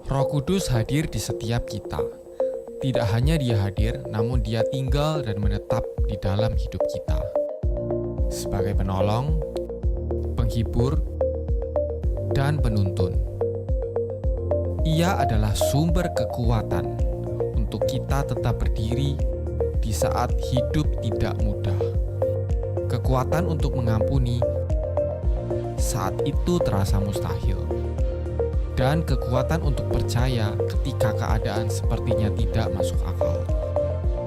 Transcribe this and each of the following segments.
Roh Kudus hadir di setiap kita. Tidak hanya Dia hadir, namun Dia tinggal dan menetap di dalam hidup kita. Sebagai penolong, penghibur, dan penuntun. Ia adalah sumber kekuatan untuk kita tetap berdiri di saat hidup tidak mudah. Kekuatan untuk mengampuni saat itu terasa mustahil. Dan kekuatan untuk percaya ketika keadaan sepertinya tidak masuk akal.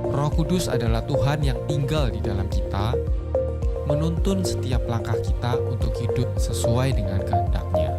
Roh Kudus adalah Tuhan yang tinggal di dalam kita, menuntun setiap langkah kita untuk hidup sesuai dengan kehendak-Nya.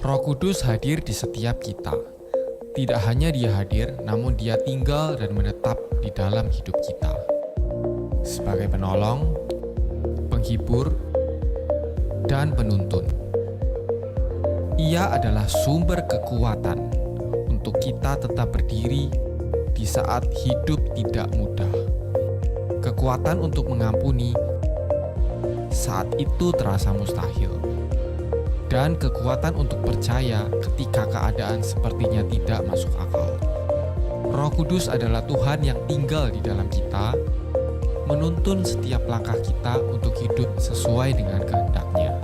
Roh Kudus hadir di setiap kita. Tidak hanya Dia hadir, namun Dia tinggal dan menetap di dalam hidup kita. Sebagai penolong, penghibur, dan penuntun. Ia adalah sumber kekuatan untuk kita tetap berdiri di saat hidup tidak mudah. Kekuatan untuk mengampuni saat itu terasa mustahil. Dan kekuatan untuk percaya ketika keadaan sepertinya tidak masuk akal. Roh Kudus adalah Tuhan yang tinggal di dalam kita, menuntun setiap langkah kita untuk hidup sesuai dengan kehendak-Nya.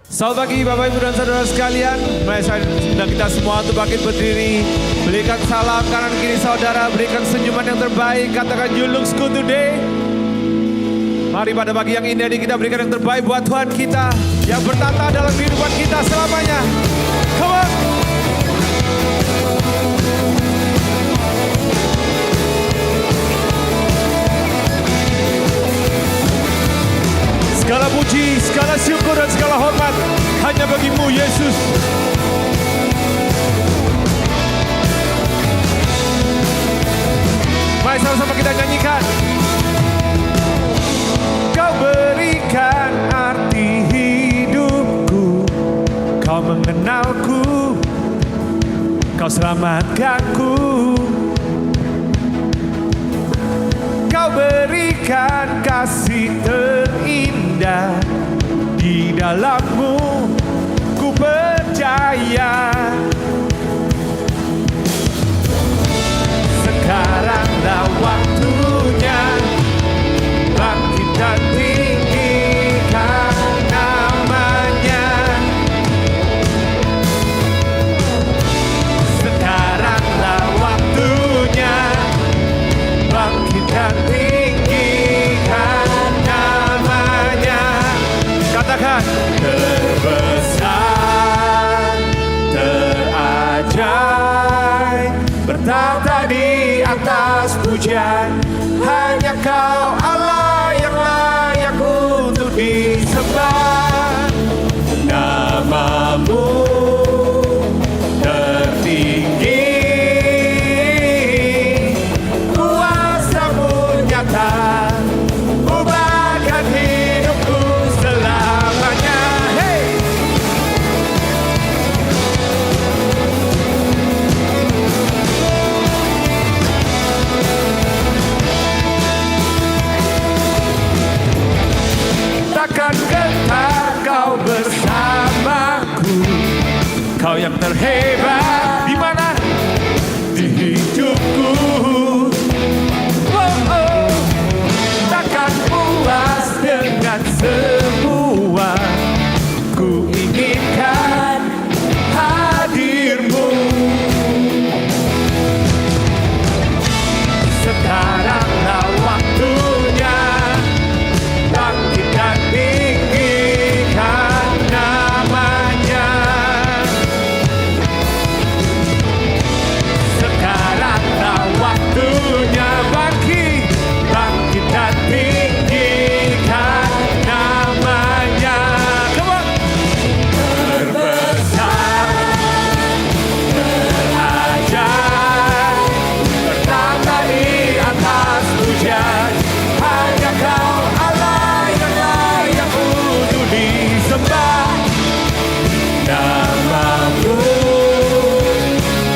Selamat pagi Bapak Ibu dan Saudara sekalian. Mari saya undang kita semua untuk bangkit berdiri. Berikan salam kanan kiri saudara, berikan senyuman yang terbaik. Katakan you looks good today. Mari pada pagi yang indah ini kita berikan yang terbaik buat Tuhan kita yang bertata dalam kehidupan kita selamanya. Come on. Segala puji, segala syukur dan segala hormat hanya bagi-Mu Yesus. Mari sama-sama kita nyanyikan. Kau berikan arti hidupku, Kau mengenalku, Kau selamatkanku. Kau berikan kasih terindah, di dalam-Mu ku percaya. Sekaranglah waktunya bangkit dan tinggikan nama-Nya. damai bertata di atas pujian. Hanya Kau Allah yang layak untuk disembah. Namamu tertinggi, kuasa-Mu nyata, ubahkan hidupku selamanya. Hey! Takkan gentar Kau bersamaku, Kau yang terhebat di mana? Di hidupku. Oh, oh. Takkan puas dengan semua, ku inginkan hadir-Mu. Sekaranglah waktunya, bangkit dan tinggikan namanya. Sekaranglah waktunya, bangkit dan tinggikan namanya. Come on. Terbesar, terajaib, bertata di atas pujian. Hanya Kau Allah yang layak untuk disembah. Namamu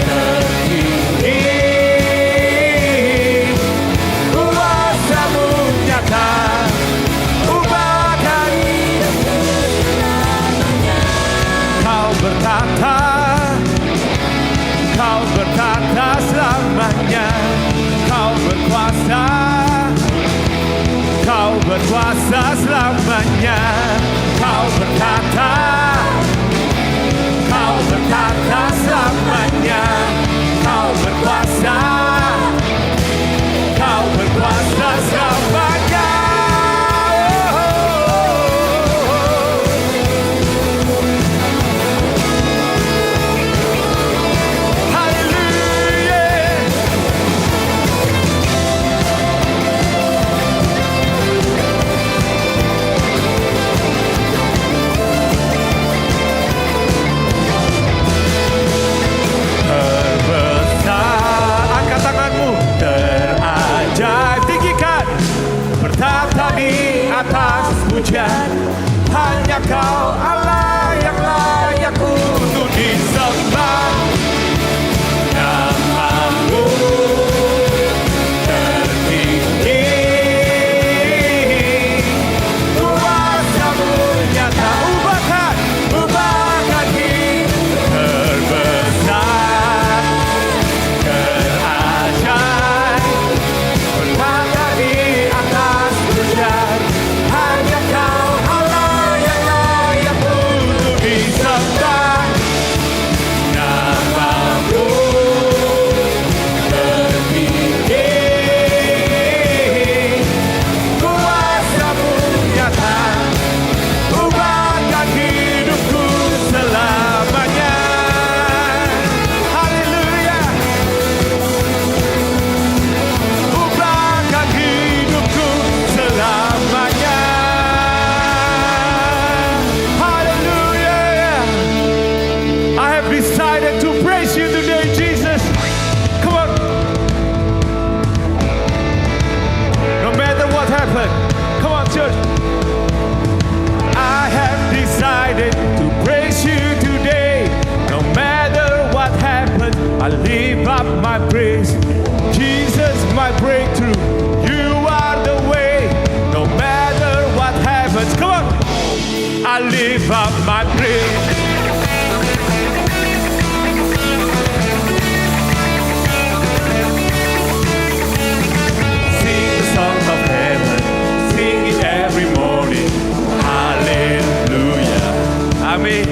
tertinggi, kuasa-Mu nyata, ubahkan hidupku selamanya. Kau bertata, Kau bertata selamanya. Kau berkuasa, Kau berkuasa selamanya. Kau bertata, Kau bertata selamanya. Kau berkuasa, Kau berkuasa selamanya. Haleluya. Terbesar, angkat tanganmu, terajaib, tinggikan, bertata di atas pujian. Hanya Kau Allah yang layak untuk disembah. Namamu tertinggi, kuasa-Mu nyata, ubahkan hidup. Terbesar, terajaib, bertata di atas pujian. Hanya Kau Allah yang layak untuk disembah. Namamu tertinggi, kuasa-Mu nyata, ubahkan hidupku selamanya. Haleluya. Ubahkan hidupku selamanya. Haleluya. I have decided to praise You today, Jesus. Come on. No matter what happened. Come on, church. I have decided to praise You today. No matter what happened, I lift up my praise. Jesus, my breakthrough. You are the way. No matter what happens. Come on. I lift up my praise. Sing the songs of heaven, sing it every morning. Hallelujah. Amen.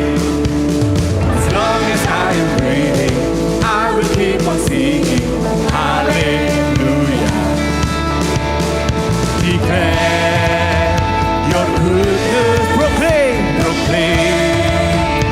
As long as I am breathing, I will keep on singing. Hallelujah. Declare Your goodness, proclaim, proclaim.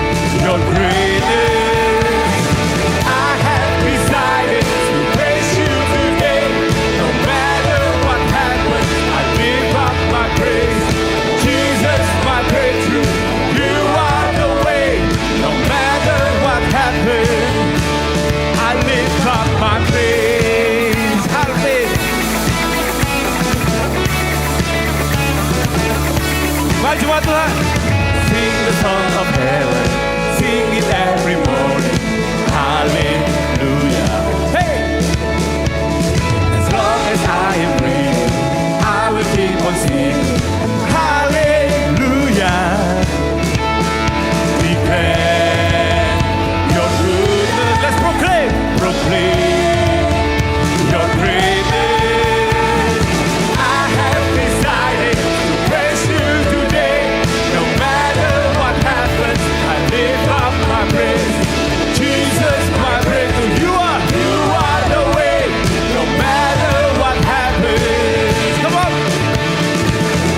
Tuhan, jemaat Tuhan. Sing the song of heaven, sing it every morning. Hallelujah. Hey! As long as I am breathing, I will keep on singing. Hallelujah. Declare your goodness. Let's proclaim. Proclaim your greatness. I have decided to praise you today. No matter what happens, I lift up my praise. Jesus, my breakthrough. You are the way. No matter what happens. Come on.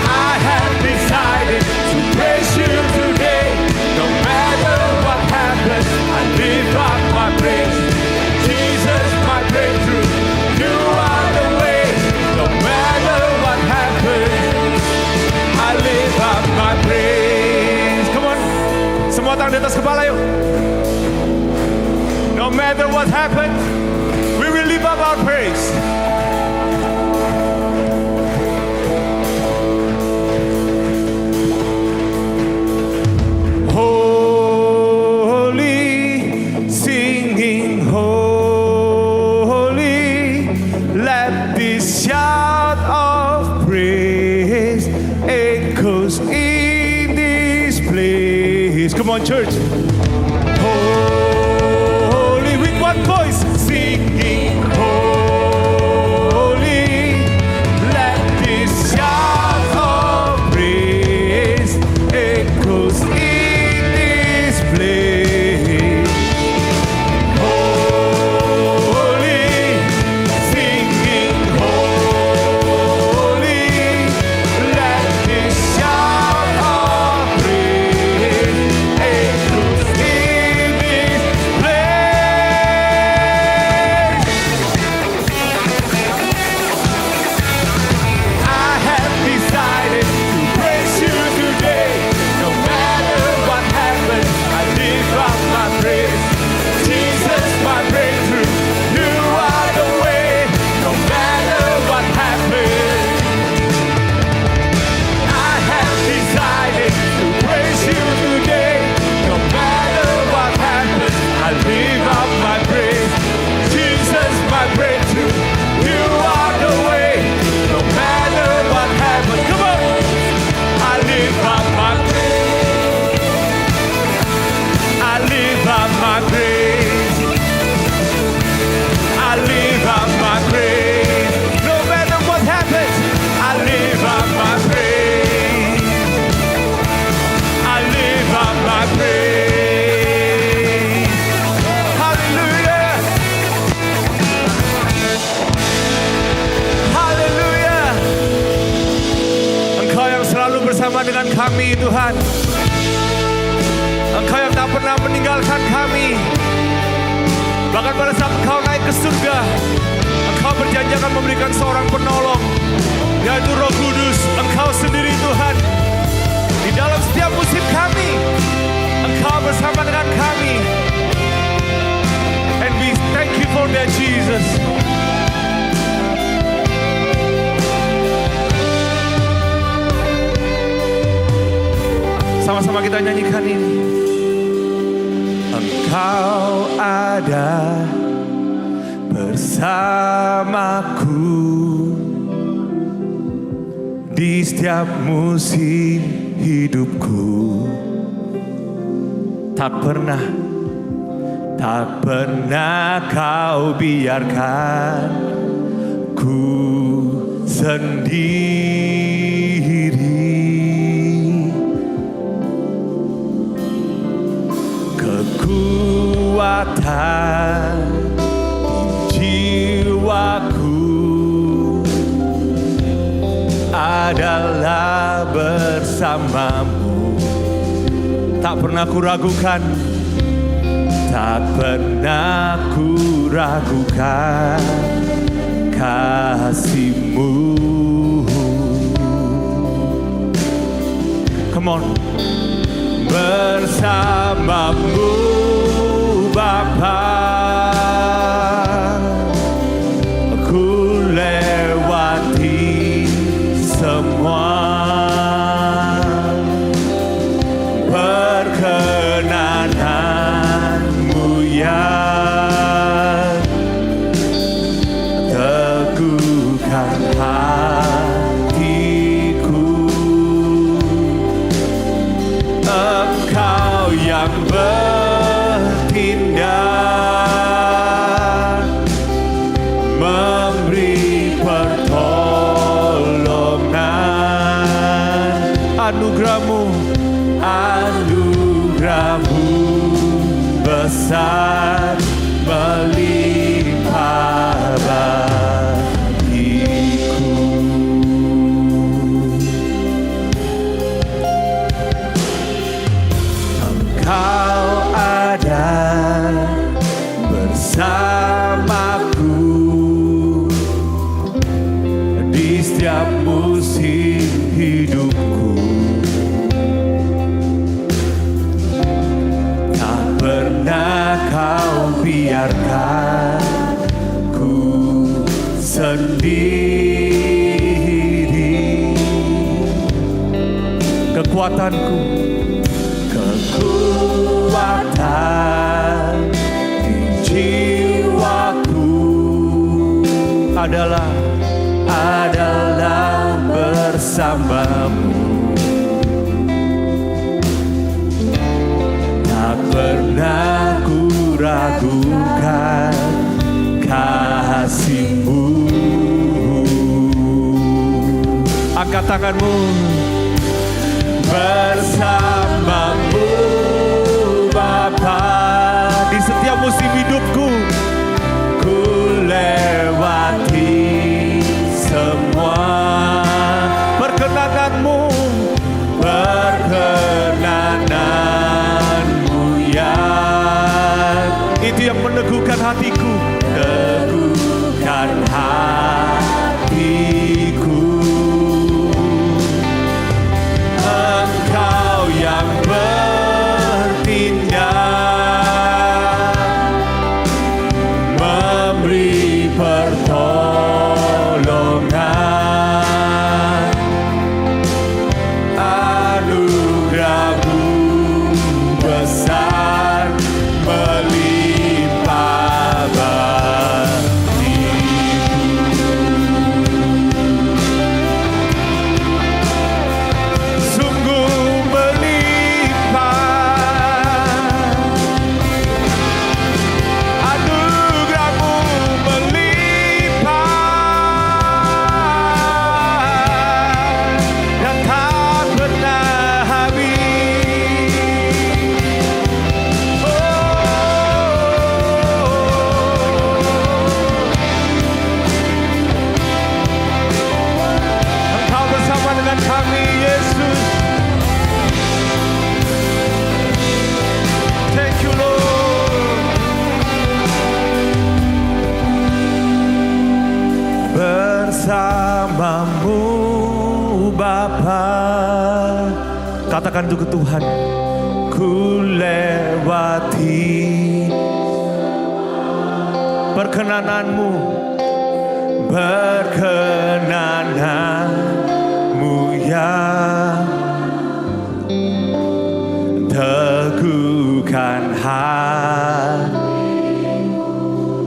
I have decided to praise you today. No matter what happens, I lift up my praise. Jesus, my breakthrough. You are the way. No matter what happens, I lift up my praise. Come on. Semua tangan di atas kepala yuk. No matter what happens, we will lift up our praise. Holy, singing holy, let this shout of praise echoes in this place. Come on, church. Holy, with one voice, singing holy, let this shout of praise echoes in this place. Holy, singing holy, let this shout of praise echoes in this place. I have decided to praise you today. No matter what happens, I lift up my praise. Jesus, my breakthrough. You are the way. No matter what happens, I have decided to praise you today. No matter what happens, I lift up my praise. Jesus, my breakthrough. You are the way. No matter what happens, come on. I lift up my praise. I lift up my praise. I lift up my praise. No matter what happens, I lift up my praise. I lift up my praise. Hallelujah. Haleluya. Engkau yang selalu bersama dengan kami, Tuhan. Engkau yang tak pernah meninggalkan kami. Bahkan pada saat Engkau naik ke surga, Engkau berjanji akan memberikan seorang penolong, yaitu Roh Kudus. Engkau sendiri, Tuhan. Di dalam setiap musim kami, Engkau bersama dengan kami. And we thank you for that, Jesus. Sama-sama kita nyanyikan ini. Engkau ada bersamaku di setiap musim hidupku. Tak pernah kau biarkan ku sendiri. Kekuatan jiwaku adalah bersamamu. Tak pernah ku ragukan, tak pernah ku ragukan kasih-Mu. Come on. Bersamamu Bapa, ku lewati semua. bersamaku di setiap musim hidupku. Tak pernah kau biarkan ku sendiri. Kekuatanku, kekuatan di jiwaku adalah bersamamu. Tak pernah ku ragukan kasih-Mu. Angkat tanganmu. Bersamamu Bapa, di setiap musim hidupku ku lewati semua perkenananmu ya. Itu yang meneguhkan hatiku, teguhkan hatiku. Engkau yang bertindak, memberi pertolongan, anugerah-Mu besar melimpah bagiku. Sungguh melimpah, anugerah-Mu melimpah, yang tak pernah habis. Engkau bersama dengan kami, Yesus. Thank you, Lord. Bersamamu Bapa, katakan itu ke Tuhan. Ku lewati perkenanan-Mu, ya. Teguhkan hati.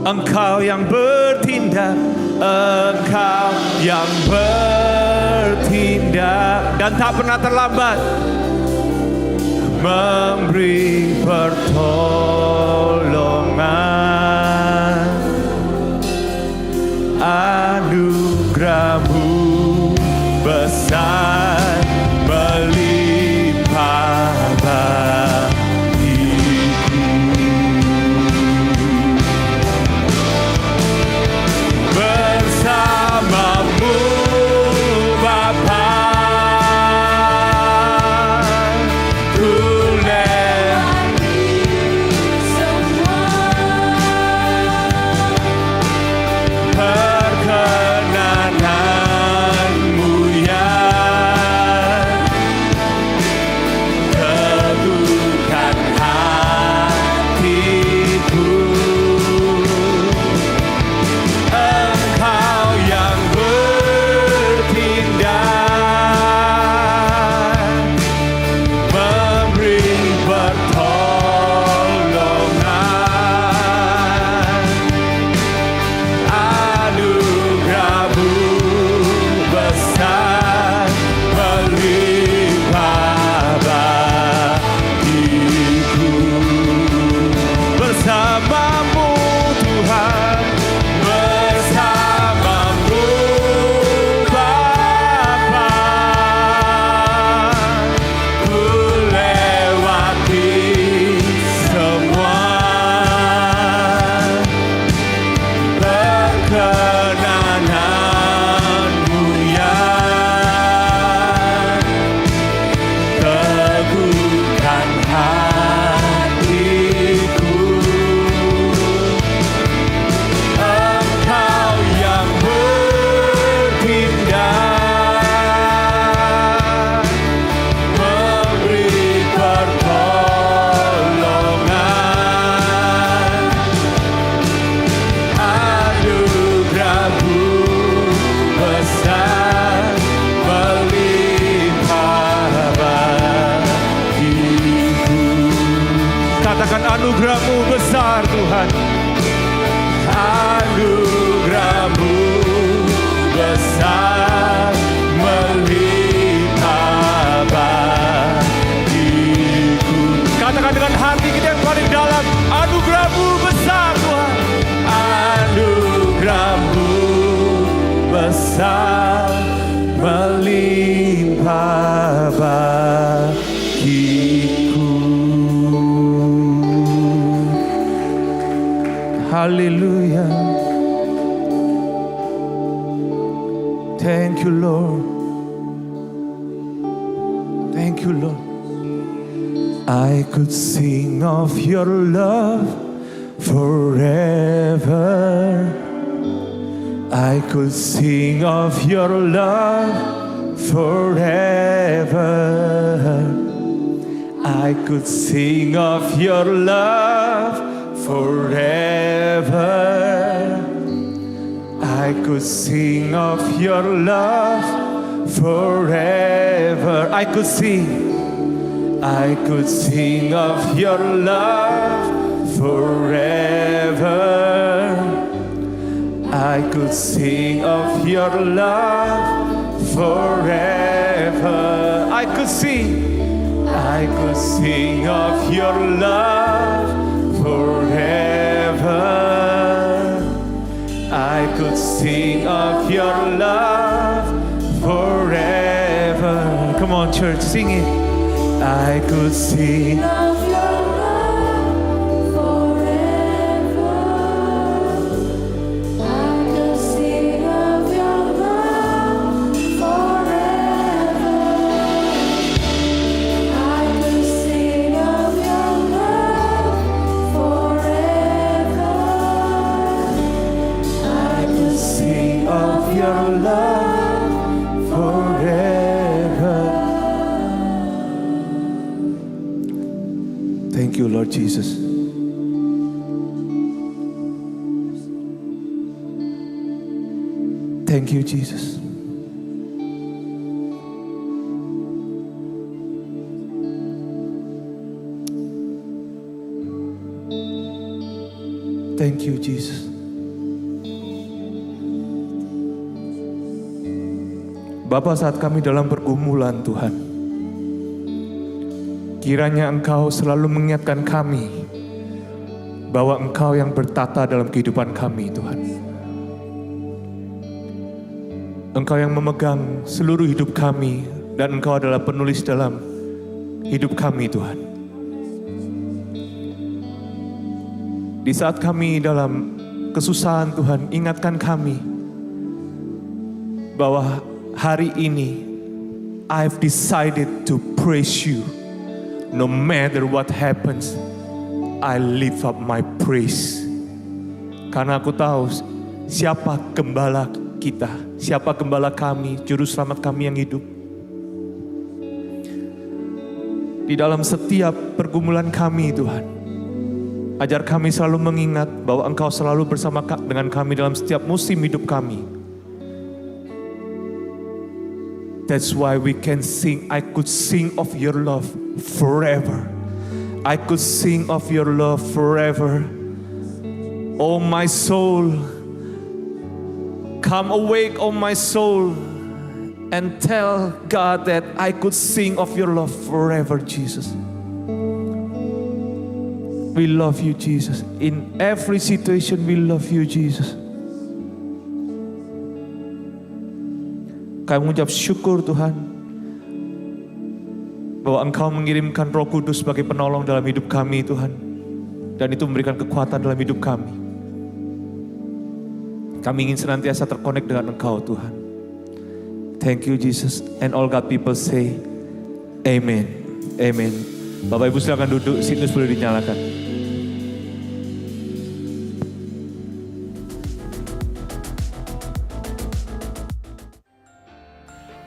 Engkau yang bertindak, Engkau yang bertindak dan tak pernah terlambat memberi pertolongan. Anugerah-Mu besar melimpah bagiku. Bersama-Mu Bapa, ku lewati semua kuasa melimpah bagiku. Haleluya. Thank you Lord. Thank you Lord. I could sing of your love forever. I could sing of your love forever. I could sing of your love forever. I could sing of your love forever. I could sing of your love forever. I could sing of your love forever. I could sing of your love forever. I could sing of your love forever. Come on, church, sing it. I could sing of your love forever. I could sing of your love forever. I could sing of your love forever. I could sing of your love forever. Thank you, Lord Jesus. Thank you, Jesus. Thank you, Jesus. Bapa, saat kami dalam pergumulan, Tuhan, kiranya Engkau selalu mengingatkan kami bahwa Engkau yang bertata dalam kehidupan kami, Tuhan. Engkau yang memegang seluruh hidup kami dan Engkau adalah penulis dalam hidup kami, Tuhan. Di saat kami dalam kesusahan, Tuhan, ingatkan kami bahwa hari ini I've decided to praise you. No matter what happens, I lift up my praise. Karena aku tahu siapa gembala kita, siapa gembala kami, juru selamat kami yang hidup. Di dalam setiap pergumulan kami, Tuhan, ajar kami selalu mengingat bahwa Engkau selalu bersama dengan kami dalam setiap musim hidup kami. That's why we can sing, I could sing of your love forever. I could sing of your love forever. Oh my soul, come awake, oh my soul, and tell God that I could sing of your love forever, Jesus. We love you, Jesus. In every situation, we love you, Jesus. Kami mengucap syukur, Tuhan, bahwa Engkau mengirimkan Roh Kudus sebagai penolong dalam hidup kami, Tuhan. Dan itu memberikan kekuatan dalam hidup kami. Kami ingin senantiasa terkonek dengan Engkau, Tuhan. Thank you, Jesus. And all God people say, Amen. Amen. Bapak Ibu silakan duduk, sinus boleh dinyalakan.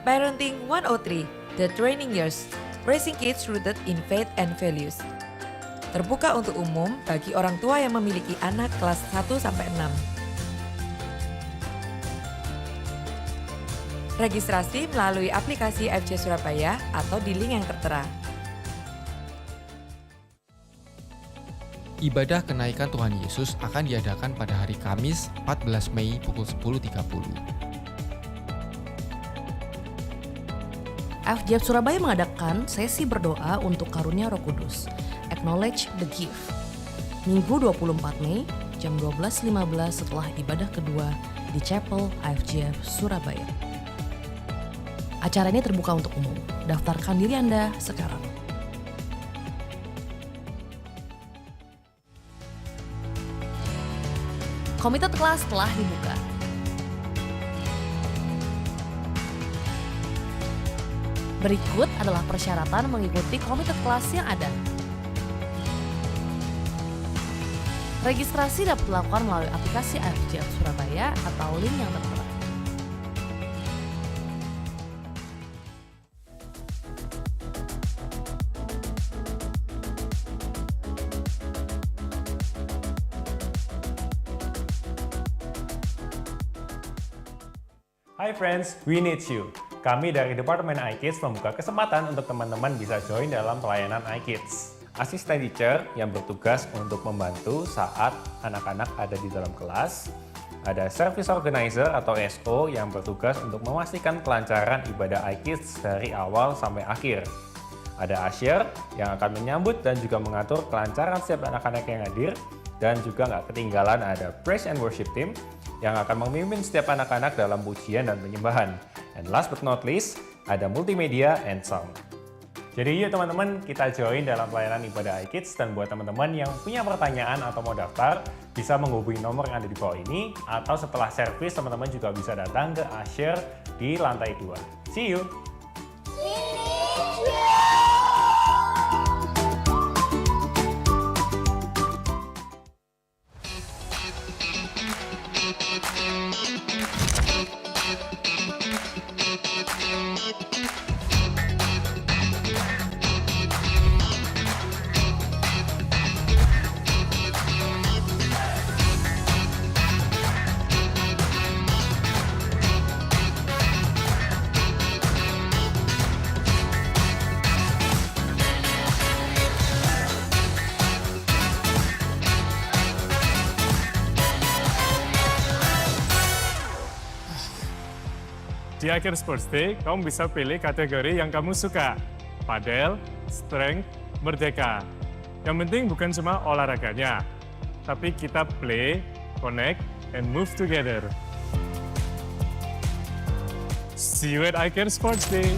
Parenting 103, The Training Years, Raising Kids Rooted in Faith and Values. Terbuka untuk umum bagi orang tua yang memiliki anak kelas 1-6. Registrasi melalui aplikasi FC Surabaya atau di link yang tertera. Ibadah kenaikan Tuhan Yesus akan diadakan pada hari Kamis 14 Mei pukul 10.30. FJF Surabaya mengadakan sesi berdoa untuk karunia Roh Kudus, Acknowledge the Gift, Minggu 24 Mei jam 12.15 setelah ibadah kedua di Chapel IFGF Surabaya. Acara ini terbuka untuk umum. Daftarkan diri Anda sekarang. Committed Class telah dibuka. Berikut adalah persyaratan mengikuti Committed Class yang ada. Registrasi dapat dilakukan melalui aplikasi IFGF Surabaya atau link yang tertera. Hi friends, we need you. Kami dari Departemen iKids membuka kesempatan untuk teman-teman bisa join dalam pelayanan iKids. Asisten teacher yang bertugas untuk membantu saat anak-anak ada di dalam kelas. Ada service organizer atau SO yang bertugas untuk memastikan kelancaran ibadah iKids dari awal sampai akhir. Ada usher yang akan menyambut dan juga mengatur kelancaran setiap anak-anak yang hadir. Dan juga nggak ketinggalan ada praise and worship team yang akan memimpin setiap anak-anak dalam pujian dan penyembahan. And last but not least, ada multimedia and sound. Jadi yuk teman-teman, kita join dalam pelayanan ibadah iKids, dan buat teman-teman yang punya pertanyaan atau mau daftar, bisa menghubungi nomor yang ada di bawah ini, atau setelah servis teman-teman juga bisa datang ke usher di lantai 2. See you! Di akhir Sports Day, kamu bisa pilih kategori yang kamu suka. Padel, strength, merdeka. Yang penting bukan cuma olahraganya, tapi kita play, connect, and move together. See you at iCare Sports Day.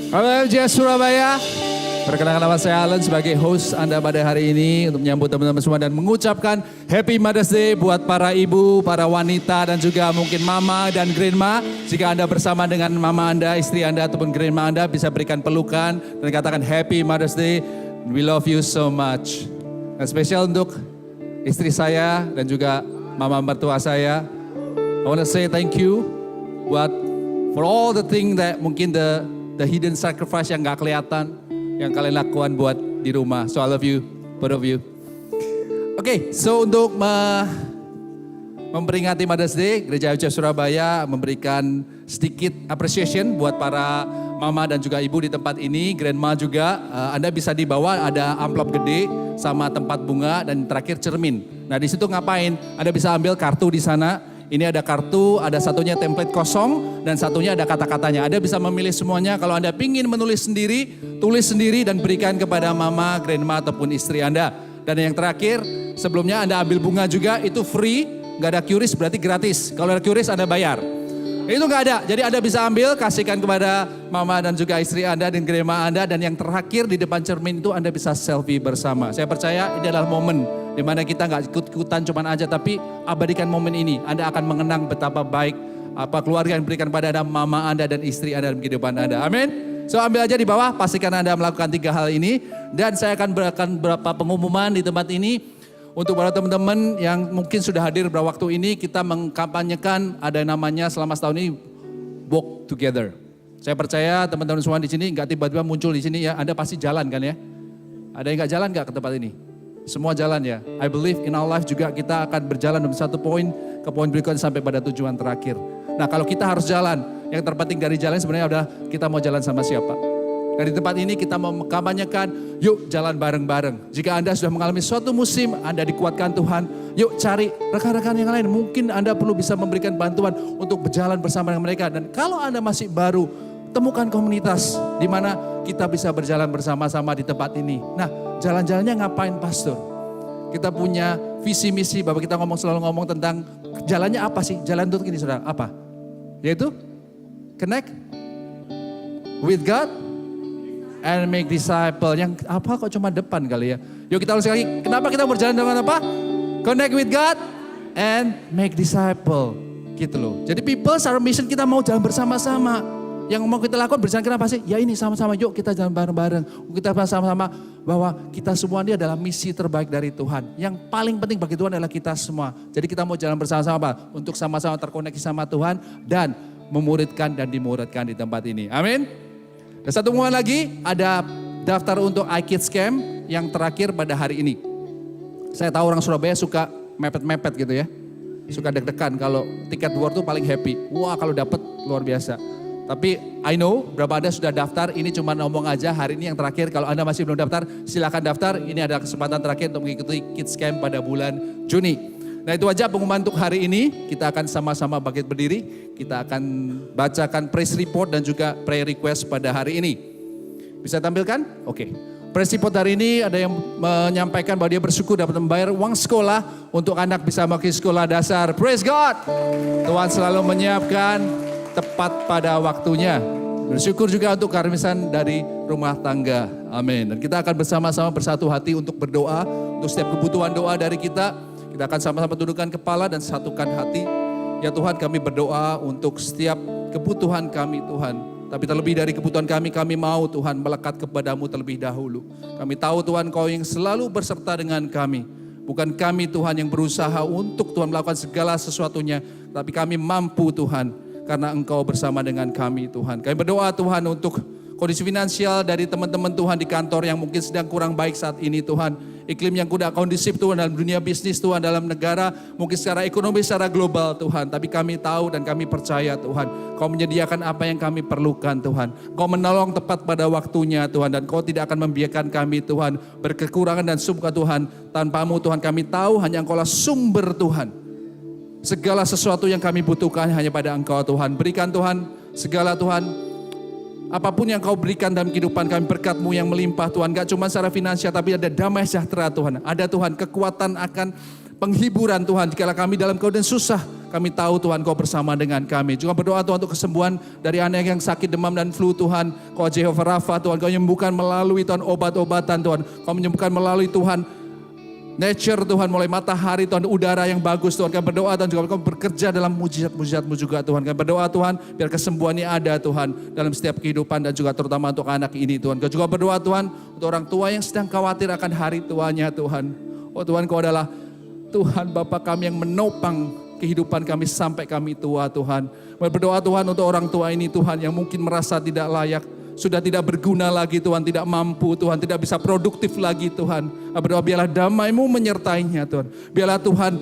Halo IFGF Surabaya, perkenalkan nama saya Alan sebagai host Anda pada hari ini untuk menyambut teman-teman semua dan mengucapkan Happy Mother's Day buat para ibu, para wanita dan juga mungkin mama dan grandma. Jika Anda bersama dengan mama Anda, istri Anda ataupun grandma Anda bisa berikan pelukan dan katakan Happy Mother's Day, we love you so much. Dan spesial untuk istri saya dan juga mama mertua saya, I want to say thank you for all the thing that mungkin the hidden sacrifice yang gak kelihatan, yang kalian lakukan buat di rumah. So I love you, both of you. Oke, so untuk memperingati Mother's Day, Gereja IFGF Surabaya memberikan sedikit appreciation buat para mama dan juga ibu di tempat ini, grandma juga. Anda bisa dibawa ada amplop gede sama tempat bunga dan terakhir cermin. Nah di situ ngapain? Anda bisa ambil kartu di sana. Ini ada kartu, ada satunya template kosong, dan satunya ada kata-katanya. Anda bisa memilih semuanya. Kalau Anda ingin menulis sendiri, tulis sendiri dan berikan kepada mama, grandma, ataupun istri Anda. Dan yang terakhir, sebelumnya Anda ambil bunga juga, itu free, nggak ada QRIS berarti gratis. Kalau ada QRIS Anda bayar. Itu nggak ada, jadi Anda bisa ambil, kasihkan kepada mama dan juga istri Anda dan grandma Anda. Dan yang terakhir di depan cermin itu Anda bisa selfie bersama. Saya percaya ini adalah momen di mana kita nggak ikut-ikutan cuman aja, tapi abadikan momen ini. Anda akan mengenang betapa baik apa keluarga yang berikan pada Anda, mama Anda dan istri Anda dalam kehidupan Anda. Amin. So ambil aja di bawah, pastikan Anda melakukan 3 hal ini. Dan saya akan berikan beberapa pengumuman di tempat ini. Untuk para teman-teman yang mungkin sudah hadir pada waktu ini, kita mengkampanyekan ada namanya selama setahun ini Walk Together. Saya percaya teman-teman semua di sini nggak tiba-tiba muncul di sini ya, Anda pasti jalan kan ya? Ada yang nggak jalan nggak ke tempat ini? Semua jalan ya. I believe in our life juga kita akan berjalan dari satu poin ke poin berikutnya sampai pada tujuan terakhir. Nah kalau kita harus jalan, yang terpenting dari jalan sebenarnya adalah kita mau jalan sama siapa. Dari tempat ini kita mau mengkampanyekan, yuk jalan bareng-bareng. Jika Anda sudah mengalami suatu musim, Anda dikuatkan Tuhan, yuk cari rekan-rekan yang lain. Mungkin Anda perlu bisa memberikan bantuan untuk berjalan bersama dengan mereka. Dan kalau Anda masih baru, temukan komunitas di mana kita bisa berjalan bersama-sama di tempat ini. Nah, jalan-jalannya ngapain pastor? Kita punya visi misi, Bapak kita selalu ngomong tentang jalannya apa sih? Jalan itu gini saudara, apa? Yaitu connect with God and make disciple. Yang apa kok cuma depan kali ya? Yuk kita ulang sekali. Kenapa kita berjalan dengan apa? Connect with God and make disciple. Gitu loh. Jadi people our mission kita mau jalan bersama-sama. Yang mau kita lakukan berjalan kenapa sih? Ya ini sama-sama yuk kita jalan bareng-bareng. Kita bersama-sama bahwa kita semua ini adalah misi terbaik dari Tuhan. Yang paling penting bagi Tuhan adalah kita semua. Jadi kita mau jalan bersama-sama apa? Untuk sama-sama terkoneksi sama Tuhan dan memuridkan dan dimuridkan di tempat ini. Amin. Dan satu pengumuman lagi, ada daftar untuk iKids Camp yang terakhir pada hari ini. Saya tahu orang Surabaya suka mepet-mepet gitu ya. Suka deg-degan kalau tiket luar tuh paling happy. Wah kalau dapat luar biasa. Tapi I know berapa Anda sudah daftar, ini cuma ngomong aja hari ini yang terakhir. Kalau Anda masih belum daftar, silakan daftar. Ini ada kesempatan terakhir untuk mengikuti Kids Camp pada bulan Juni. Nah itu aja pengumuman untuk hari ini. Kita akan sama-sama bangkit berdiri. Kita akan bacakan praise report dan juga prayer request pada hari ini. Bisa tampilkan? Oke. Praise report hari ini ada yang menyampaikan bahwa dia bersyukur dapat membayar uang sekolah untuk anak bisa mengikuti sekolah dasar. Praise God. Tuhan selalu menyiapkan tepat pada waktunya. Bersyukur juga untuk karmisan dari rumah tangga. Amin. Dan kita akan bersama-sama bersatu hati untuk berdoa. Untuk setiap kebutuhan doa dari kita. Kita akan sama-sama tundukkan kepala dan satukan hati. Ya Tuhan kami berdoa untuk setiap kebutuhan kami Tuhan. Tapi terlebih dari kebutuhan kami mau Tuhan melekat kepadamu terlebih dahulu. Kami tahu Tuhan Kau yang selalu berserta dengan kami. Bukan kami Tuhan yang berusaha untuk Tuhan melakukan segala sesuatunya. Tapi kami mampu Tuhan. Karena Engkau bersama dengan kami Tuhan. Kami berdoa Tuhan untuk kondisi finansial dari teman-teman Tuhan di kantor yang mungkin sedang kurang baik saat ini Tuhan. Iklim yang tidak kondusif Tuhan dalam dunia bisnis Tuhan, dalam negara, mungkin secara ekonomi, secara global Tuhan. Tapi kami tahu dan kami percaya Tuhan. Kau menyediakan apa yang kami perlukan Tuhan. Kau menolong tepat pada waktunya Tuhan. Dan Kau tidak akan membiarkan kami Tuhan berkekurangan dan sumber Tuhan. Tanpa-Mu Tuhan kami tahu hanya Engkau lah sumber Tuhan. Segala sesuatu yang kami butuhkan hanya pada Engkau Tuhan. Berikan Tuhan segala Tuhan. Apapun yang Kau berikan dalam kehidupan kami, berkat-Mu yang melimpah Tuhan. Gak cuma secara finansial tapi ada damai sejahtera Tuhan. Ada Tuhan kekuatan akan penghiburan Tuhan. Jikalau kami dalam keadaan susah, kami tahu Tuhan Kau bersama dengan kami. Juga berdoa Tuhan untuk kesembuhan dari anak yang sakit demam dan flu Tuhan. Kau Jehovah Rafa Tuhan. Kau menyembuhkan melalui Tuhan obat-obatan Tuhan. Kau menyembuhkan melalui Tuhan nature Tuhan, mulai matahari Tuhan, udara yang bagus Tuhan. Kami berdoa dan juga Kau bekerja dalam mujizat-mujizat-Mu juga Tuhan. Kami berdoa Tuhan, biar kesembuhan ini ada Tuhan dalam setiap kehidupan dan juga terutama untuk anak ini Tuhan. Kami juga berdoa Tuhan untuk orang tua yang sedang khawatir akan hari tuanya Tuhan. Oh Tuhan Kau adalah Tuhan Bapa kami yang menopang kehidupan kami sampai kami tua Tuhan. Kami berdoa Tuhan untuk orang tua ini Tuhan yang mungkin merasa tidak layak, sudah tidak berguna lagi Tuhan, tidak mampu Tuhan, tidak bisa produktif lagi Tuhan. Berdoa biarlah damai-Mu menyertainya Tuhan. Biarlah Tuhan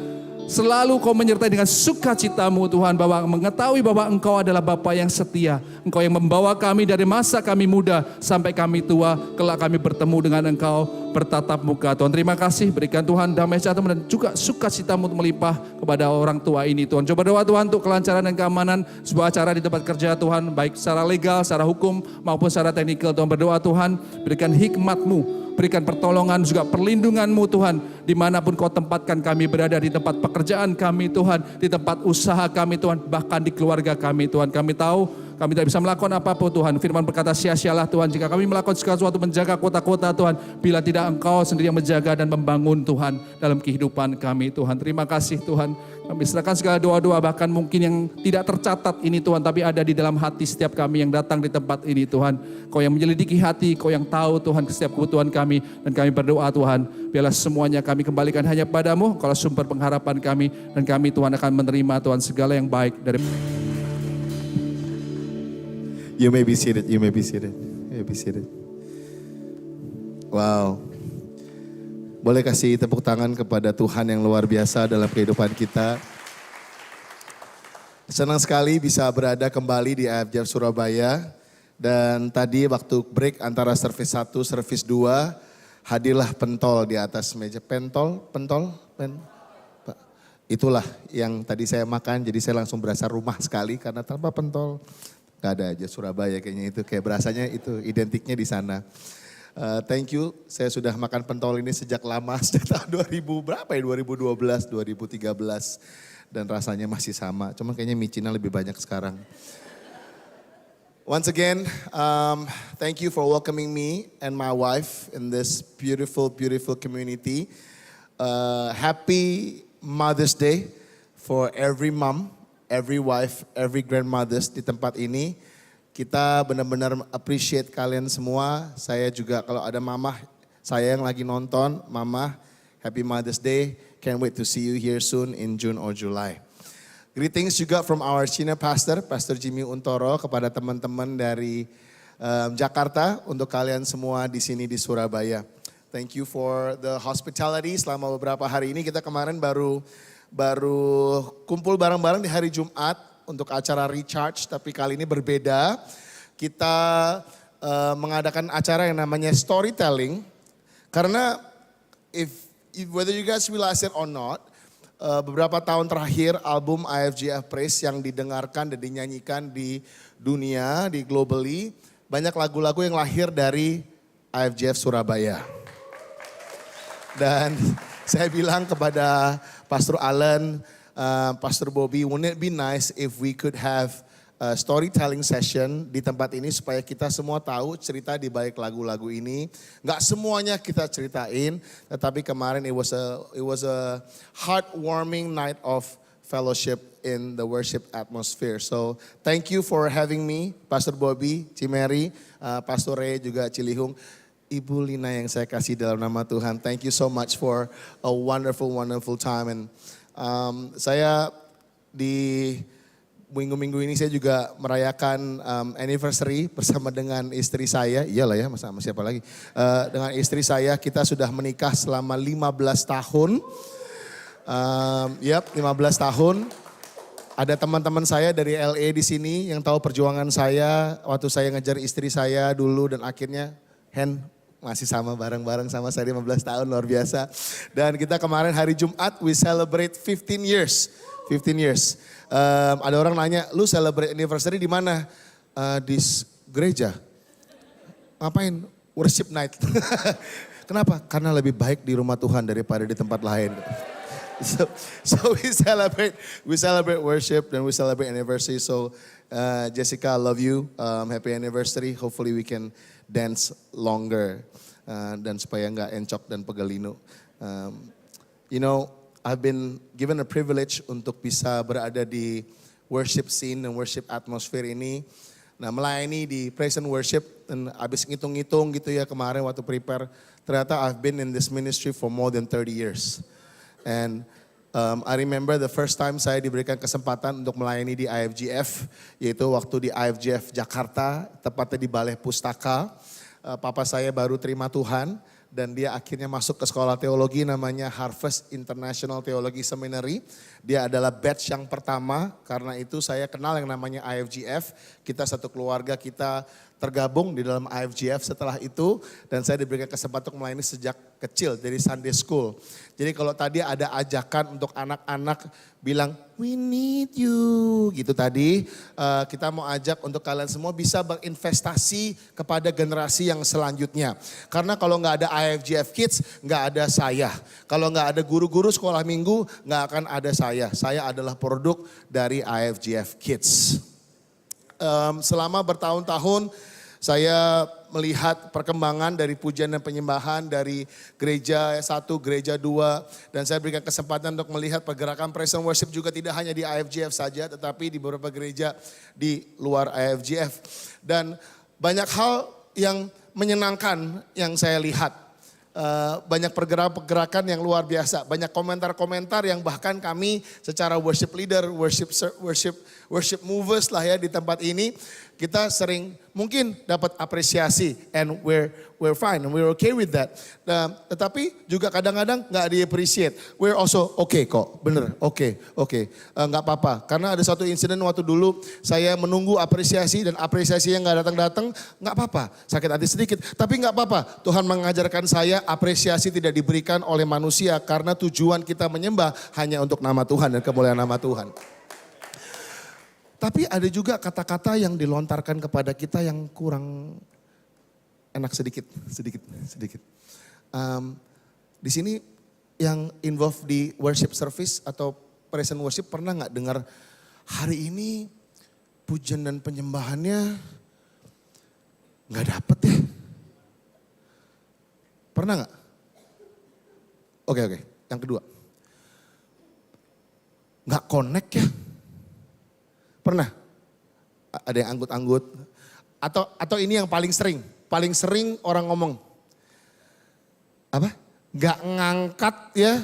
selalu Kau menyertai dengan sukacita-Mu Tuhan, bahwa mengetahui bahwa Engkau adalah Bapa yang setia. Engkau yang membawa kami dari masa kami muda sampai kami tua, kelak kami bertemu dengan Engkau bertatap muka Tuhan. Terima kasih, berikan Tuhan damai sejahtera dan juga sukacita-Mu melimpah kepada orang tua ini Tuhan. Coba doa Tuhan untuk kelancaran dan keamanan sebuah acara di tempat kerja Tuhan, baik secara legal, secara hukum maupun secara teknikal Tuhan. Berdoa Tuhan, berikan hikmat-Mu, berikan pertolongan juga perlindungan-Mu Tuhan. Dimanapun Kau tempatkan kami berada, di tempat pekerjaan kami Tuhan, di tempat usaha kami Tuhan, bahkan di keluarga kami Tuhan. Kami tahu kami tidak bisa melakukan apa-apa Tuhan. Firman berkata sia-sialah Tuhan jika kami melakukan segala sesuatu menjaga kota-kota Tuhan, bila tidak Engkau sendiri yang menjaga dan membangun Tuhan dalam kehidupan kami Tuhan. Terima kasih Tuhan. Kami serahkan segala doa-doa bahkan mungkin yang tidak tercatat ini Tuhan, tapi ada di dalam hati setiap kami yang datang di tempat ini Tuhan. Kau yang menyelidiki hati, Kau yang tahu Tuhan setiap kebutuhan kami. Dan kami berdoa Tuhan, biarlah semuanya kami kembalikan hanya padamu, kalau sumber pengharapan kami. Dan kami Tuhan akan menerima Tuhan segala yang baik dari. You may be seated, you may be seated, you may be seated. Wow. Boleh kasih tepuk tangan kepada Tuhan yang luar biasa dalam kehidupan kita. Senang sekali bisa berada kembali di IFJF Surabaya. Dan tadi waktu break antara service 1, service 2, hadirlah pentol di atas meja. Itulah yang tadi saya makan, jadi saya langsung berasa rumah sekali karena tanpa pentol gak ada aja Surabaya kayaknya itu. Kayak berasanya itu identiknya di sana. Thank you, saya sudah makan pentol ini sejak lama, sejak tahun 2012, 2013. Dan rasanya masih sama, cuma kayaknya micinnya lebih banyak sekarang. Once again, thank you for welcoming me and my wife in this beautiful, beautiful community. Happy Mother's Day for every mom, every wife, every grandmothers di tempat ini. Kita benar-benar appreciate kalian semua. Saya juga kalau ada mama saya yang lagi nonton, mama, Happy Mother's Day. Can't wait to see you here soon in June or July. Greetings juga from our senior pastor, Pastor Jimmy Untoro, kepada teman-teman dari Jakarta, untuk kalian semua di sini di Surabaya. Thank you for the hospitality selama beberapa hari ini. Kita kemarin baru kumpul bareng-bareng di hari Jumat untuk acara recharge, tapi kali ini berbeda. Kita mengadakan acara yang namanya storytelling, karena whether you guys realize it or not, beberapa tahun terakhir album IFGF Praise yang didengarkan dan dinyanyikan di dunia, di globally, banyak lagu-lagu yang lahir dari IFGF Surabaya. Dan saya bilang kepada Pastor Allen, Pastor Bobby, wouldn't it be nice if we could have a storytelling session di tempat ini supaya kita semua tahu cerita di balik lagu-lagu ini. Nggak semuanya kita ceritain, tetapi kemarin it was a heartwarming night of fellowship in the worship atmosphere. So thank you for having me, Pastor Bobby, Cimeri, Pastor Ray, juga Cilihung. Ibu Lina yang saya kasih dalam nama Tuhan. Thank you so much for a wonderful, wonderful time. And saya di minggu-minggu ini saya juga merayakan anniversary bersama dengan istri saya. Iyalah ya, sama siapa lagi. Dengan istri saya kita sudah menikah selama 15 tahun. 15 tahun. Ada teman-teman saya dari LA di sini yang tahu perjuangan saya waktu saya ngejar istri saya dulu, dan akhirnya masih sama bareng-bareng sama saya 15 tahun, luar biasa. Dan kita kemarin hari Jumat we celebrate 15 years. 15 years. Ada orang nanya, lu celebrate anniversary di mana? Di gereja. Ngapain? Worship night. Kenapa? Karena lebih baik di rumah Tuhan daripada di tempat lain. So we celebrate worship and we celebrate anniversary. So Jessica, I love you. Happy anniversary. Hopefully we can dance longer dan supaya nggak encok dan pegalino. You know, I've been given a privilege untuk bisa berada di worship scene dan worship atmosphere ini. Nah, melayani di praise and worship, dan abis ngitung-ngitung gitu ya kemarin waktu prepare, ternyata I've been in this ministry for more than 30 years. And I remember the first time saya diberikan kesempatan untuk melayani di IFGF, yaitu waktu di IFGF Jakarta, tepatnya di Balai Pustaka. Papa saya baru terima Tuhan dan dia akhirnya masuk ke sekolah teologi namanya Harvest International Theology Seminary. Dia adalah batch yang pertama, karena itu saya kenal yang namanya IFGF. Kita satu keluarga kita tergabung di dalam IFGF setelah itu, dan saya diberikan kesempatan untuk melayani sejak kecil dari Sunday School. Jadi kalau tadi ada ajakan untuk anak-anak bilang we need you gitu tadi, kita mau ajak untuk kalian semua bisa berinvestasi kepada generasi yang selanjutnya. Karena kalau nggak ada IFGF Kids, nggak ada saya. Kalau nggak ada guru-guru sekolah minggu, nggak akan ada saya. Saya adalah produk dari IFGF Kids. Selama bertahun-tahun saya melihat perkembangan dari pujian dan penyembahan dari gereja 1, gereja 2. Dan saya berikan kesempatan untuk melihat pergerakan praise and worship juga tidak hanya di IFGF saja, tetapi di beberapa gereja di luar IFGF. Dan banyak hal yang menyenangkan yang saya lihat. Banyak pergerakan yang luar biasa, banyak komentar-komentar yang bahkan kami secara worship leader, worship movers lah ya di tempat ini, kita sering mungkin dapat apresiasi and we're fine and we're okay with that. Nah, tetapi juga kadang-kadang nggak di-appreciate. We're also okay kok, bener, oke. Nggak apa-apa. Karena ada satu insiden waktu dulu saya menunggu apresiasi dan apresiasi yang nggak datang-datang, nggak apa-apa. Sakit hati sedikit, tapi nggak apa-apa. Tuhan mengajarkan saya apresiasi tidak diberikan oleh manusia karena tujuan kita menyembah hanya untuk nama Tuhan dan kemuliaan nama Tuhan. Tapi ada juga kata-kata yang dilontarkan kepada kita yang kurang enak sedikit. Di sini yang involve di worship service atau present worship pernah nggak dengar hari ini pujian dan penyembahannya nggak dapet ya? Pernah nggak? Oke. Yang kedua, nggak connect ya? Pernah? Ada yang anggut-anggut? Atau ini yang paling sering orang ngomong. Apa? Gak ngangkat ya?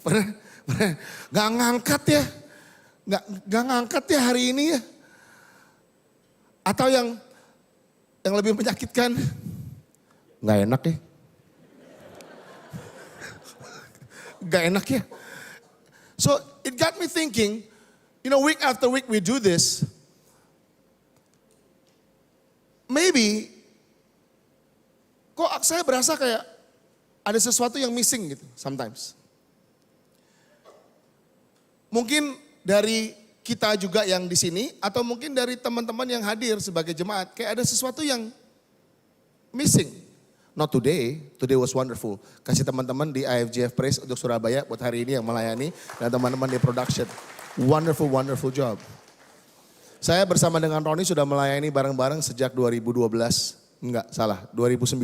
Pernah? Gak ngangkat ya? Gak ngangkat ya hari ini ya? Atau yang lebih menyakitkan, gak enak ya? Gak enak ya? So it got me thinking, week after week we do this. Maybe, kok saya berasa kayak ada sesuatu yang missing gitu sometimes. Mungkin dari kita juga yang di sini atau mungkin dari teman-teman yang hadir sebagai jemaat. Kayak ada sesuatu yang missing. Not today was wonderful. Kasih teman-teman di IFGF Praise untuk Surabaya buat hari ini yang melayani dan teman-teman di production. Wonderful job. Saya bersama dengan Roni sudah melayani bareng-bareng sejak 2012. Enggak, salah, 2009.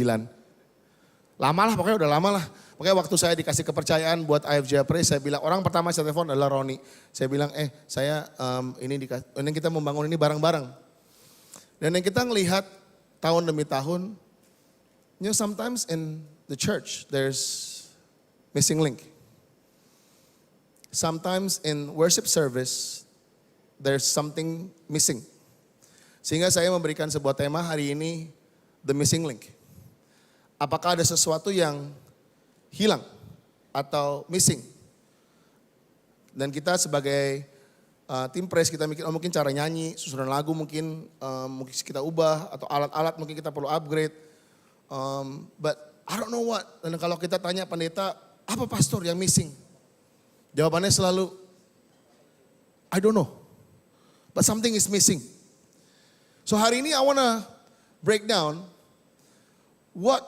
Lama lah, pokoknya udah lama lah. Pokoknya waktu saya dikasih kepercayaan buat IFGF Praise, saya bilang, orang pertama saya telepon adalah Roni. Saya bilang, ini kita membangun ini bareng-bareng. Dan yang kita ngelihat tahun demi tahun, sometimes in the church there's missing link. Sometimes in worship service, there's something missing. Sehingga saya memberikan sebuah tema hari ini, The Missing Link. Apakah ada sesuatu yang hilang atau missing? Dan kita sebagai tim praise kita mikir, mungkin cara nyanyi, susunan lagu mungkin kita ubah, atau alat-alat mungkin kita perlu upgrade. But I don't know what. Dan kalau kita tanya pendeta, apa pastor yang missing? Jawabannya selalu, I don't know. But something is missing. So hari ini I wanna break down what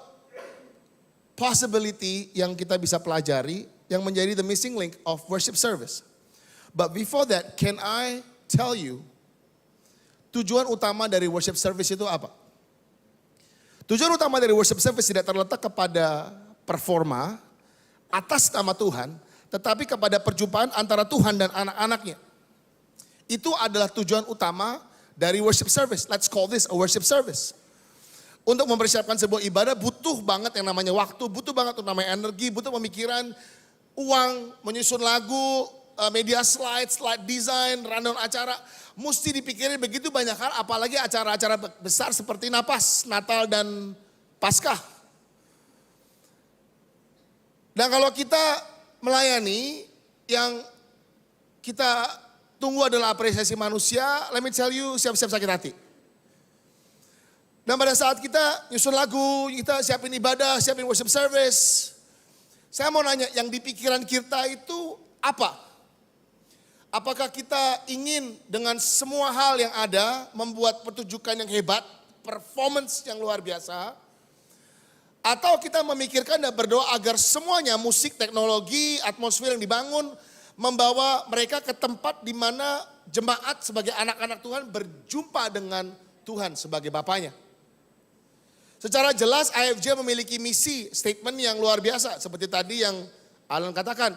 possibility yang kita bisa pelajari yang menjadi the missing link of worship service. But before that, can I tell you tujuan utama dari worship service itu apa? Tujuan utama dari worship service tidak terletak kepada performa atas nama Tuhan, tetapi kepada perjumpaan antara Tuhan dan anak-anaknya. Itu adalah tujuan utama dari worship service. Let's call this a worship service. Untuk mempersiapkan sebuah ibadah butuh banget yang namanya waktu, butuh banget yang namanya energi, butuh pemikiran, uang, menyusun lagu, media slide design, rundown acara. Mesti dipikirin begitu banyak hal, apalagi acara-acara besar seperti Napas, Natal dan Paskah. Dan kalau kita melayani, yang kita tunggu adalah apresiasi manusia, let me tell you, siap-siap sakit hati. Dan pada saat kita nyusun lagu, kita siapin ibadah, siapin worship service, saya mau nanya, yang di pikiran kita itu apa? Apakah kita ingin dengan semua hal yang ada membuat pertunjukan yang hebat, performance yang luar biasa? Atau kita memikirkan dan berdoa agar semuanya, musik, teknologi, atmosfer yang dibangun, membawa mereka ke tempat di mana jemaat sebagai anak-anak Tuhan berjumpa dengan Tuhan sebagai Bapanya. Secara jelas IFJ memiliki misi, statement yang luar biasa. Seperti tadi yang Alan katakan.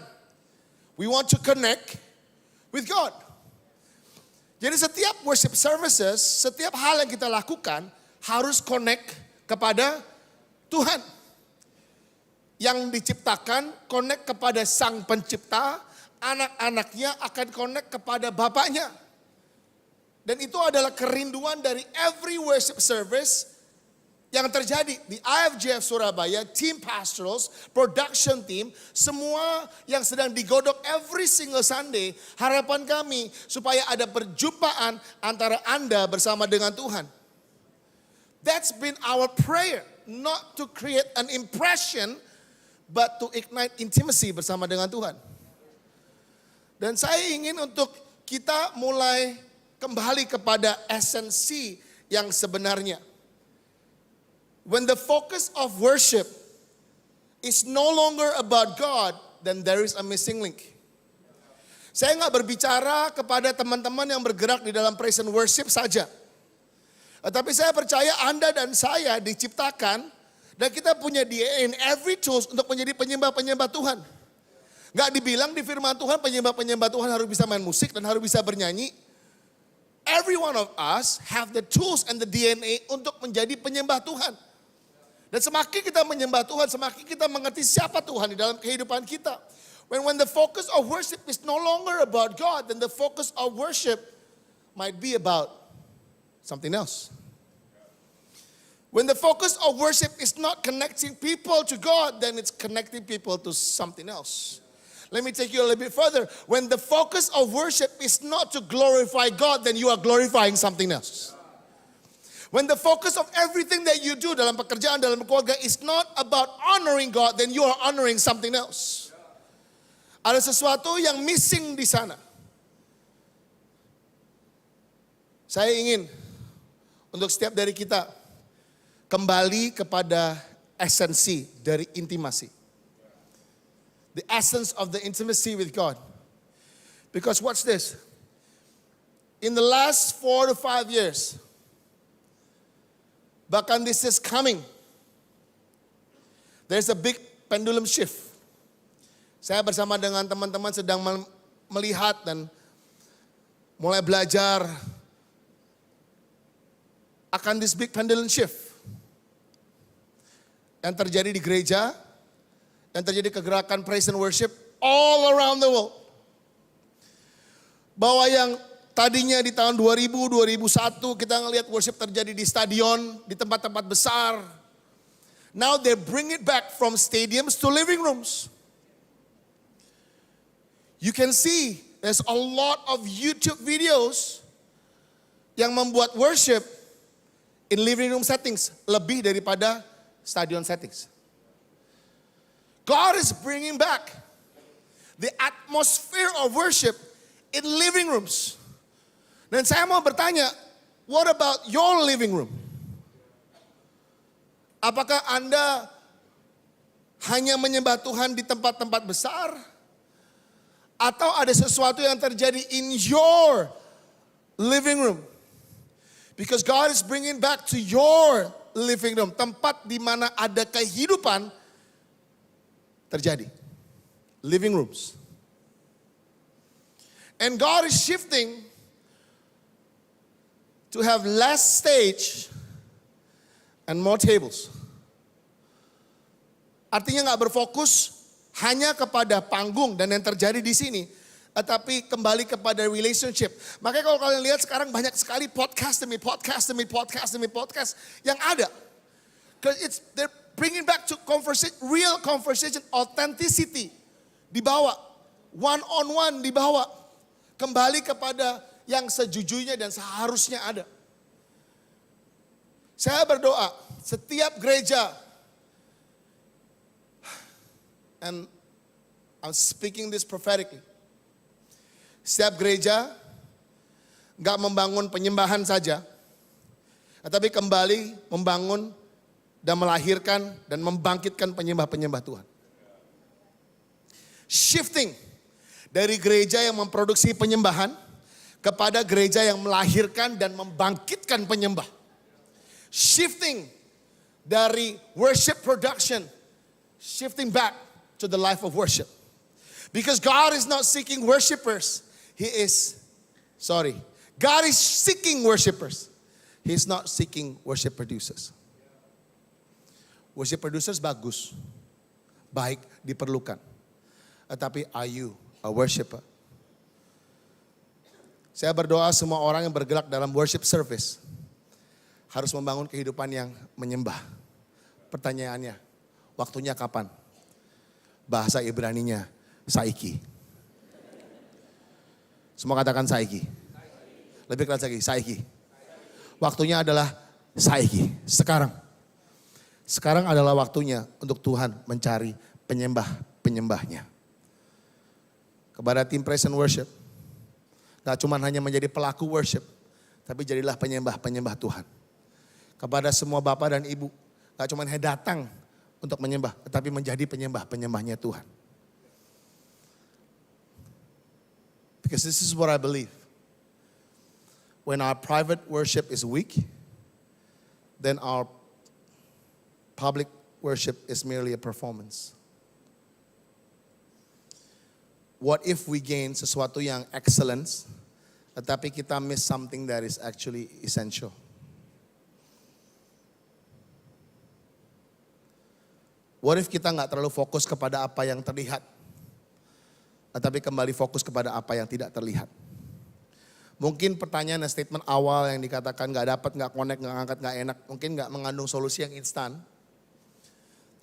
We want to connect with God. Jadi setiap worship services, setiap hal yang kita lakukan harus connect kepada Tuhan. Yang diciptakan connect kepada Sang Pencipta, anak-anaknya akan connect kepada Bapaknya. Dan itu adalah kerinduan dari every worship service yang terjadi di IFGF Surabaya, team pastorals, production team, semua yang sedang digodok every single Sunday. Harapan kami supaya ada perjumpaan antara Anda bersama dengan Tuhan. That's been our prayer, not to create an impression, but to ignite intimacy bersama dengan Tuhan. Dan saya ingin untuk kita mulai kembali kepada esensi yang sebenarnya. When the focus of worship is no longer about God, then there is a missing link. Saya nggak berbicara kepada teman-teman yang bergerak di dalam praise and worship saja. Tetapi saya percaya Anda dan saya diciptakan dan kita punya DNA in every tools untuk menjadi penyembah-penyembah Tuhan. Nggak dibilang di firman Tuhan penyembah-penyembah Tuhan harus bisa main musik dan harus bisa bernyanyi. Every one of us have the tools and the DNA untuk menjadi penyembah Tuhan. Dan semakin kita menyembah Tuhan, semakin kita mengerti siapa Tuhan di dalam kehidupan kita. When the focus of worship is no longer about God, then the focus of worship might be about something else. When the focus of worship is not connecting people to God, then it's connecting people to something else. Let me take you a little bit further. When the focus of worship is not to glorify God, then you are glorifying something else. When the focus of everything that you do dalam pekerjaan, dalam keluarga is not about honoring God, then you are honoring something else. Ada sesuatu yang missing di sana. Saya ingin untuk setiap dari kita kembali kepada esensi dari intimasi. The essence of the intimacy with God. Because watch this. In the last 4 to 5 years, bahkan this is coming, there's a big pendulum shift. Saya bersama dengan teman-teman sedang melihat dan mulai belajar akan this big pendulum shift yang terjadi di gereja, yang terjadi kegerakan praise and worship all around the world. Bahwa yang tadinya di tahun 2000, 2001 kita ngelihat worship terjadi di stadion, di tempat-tempat besar. Now they bring it back from stadiums to living rooms. You can see there's a lot of YouTube videos yang membuat worship in living room settings lebih daripada stadion settings. God is bringing back the atmosphere of worship in living rooms. Dan saya mau bertanya, what about your living room? Apakah Anda hanya menyembah Tuhan di tempat-tempat besar? Atau ada sesuatu yang terjadi in your living room? Because God is bringing back to your living room, tempat di mana ada kehidupan terjadi. Living rooms. And God is shifting to have less stage and more tables. Artinya nggak berfokus hanya kepada panggung dan yang terjadi di sini, tetapi kembali kepada relationship. Makanya kalau kalian lihat sekarang banyak sekali podcast demi podcast demi podcast demi podcast yang ada. Because they're bringing back to conversation, real conversation, authenticity dibawa, one on one dibawa, kembali kepada yang sejujurnya dan seharusnya ada. Saya berdoa setiap gereja, and I'm speaking this prophetically, setiap gereja gak membangun penyembahan saja, tetapi kembali membangun dan melahirkan dan membangkitkan penyembah-penyembah Tuhan. Shifting dari gereja yang memproduksi penyembahan kepada gereja yang melahirkan dan membangkitkan penyembah. Shifting dari worship production, shifting back to the life of worship. Because God is not seeking worshipers. God is seeking worshipers. He is not seeking worship producers. Worship producers bagus, baik, diperlukan. Tetapi are you a worshiper? Saya berdoa semua orang yang bergerak dalam worship service harus membangun kehidupan yang menyembah. Pertanyaannya, waktunya kapan? Bahasa Ibraninya, saiki. Semua katakan saiki. Lebih keras lagi, saiki. Waktunya adalah saiki, sekarang. Sekarang adalah waktunya untuk Tuhan mencari penyembah-penyembahnya. Kepada tim praise and worship, gak cuma hanya menjadi pelaku worship, tapi jadilah penyembah-penyembah Tuhan. Kepada semua bapak dan ibu, gak cuma hanya datang untuk menyembah, tetapi menjadi penyembah-penyembahnya Tuhan. Because this is what I believe. When our private worship is weak, then our public worship is merely a performance. What if we gain sesuatu yang excellence, tetapi kita miss something that is actually essential? What if kita nggak terlalu fokus kepada apa yang terlihat, tetapi kembali fokus kepada apa yang tidak terlihat? Mungkin pertanyaan dan statement awal yang dikatakan nggak dapat, nggak connect, nggak angkat, nggak enak, mungkin nggak mengandung solusi yang instan,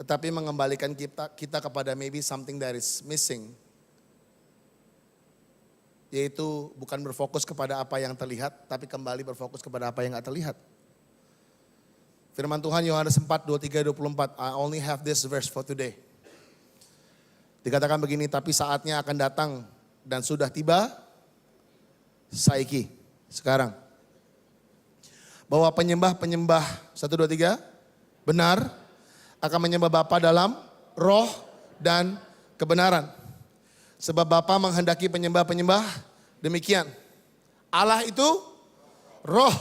tetapi mengembalikan kita kepada maybe something that is missing. Yaitu bukan berfokus kepada apa yang terlihat, tapi kembali berfokus kepada apa yang gak terlihat. Firman Tuhan Yohanes 4, 23, 24, I only have this verse for today. Dikatakan begini, tapi saatnya akan datang dan sudah tiba, saiki, sekarang. Bahwa penyembah-penyembah, 1, 2, 3, benar, akan menyembah Bapa dalam roh dan kebenaran. Sebab Bapa menghendaki penyembah-penyembah demikian. Allah itu roh.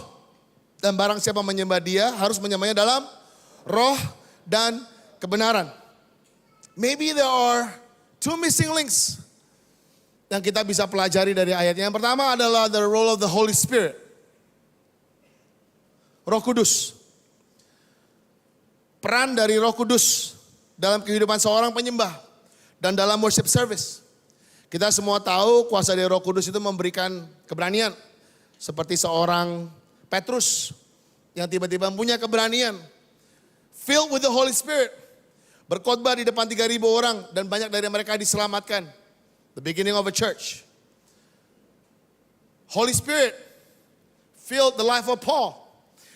Dan barang siapa menyembah dia harus menyembahnya dalam roh dan kebenaran. Maybe there are two missing links yang kita bisa pelajari dari ayatnya. Yang pertama adalah the role of the Holy Spirit. Roh Kudus. Peran dari Roh Kudus dalam kehidupan seorang penyembah dan dalam worship service. Kita semua tahu kuasa dari Roh Kudus itu memberikan keberanian. Seperti seorang Petrus yang tiba-tiba punya keberanian. Filled with the Holy Spirit. Berkhotbah di depan 3.000 orang dan banyak dari mereka diselamatkan. The beginning of a church. Holy Spirit filled the life of Paul.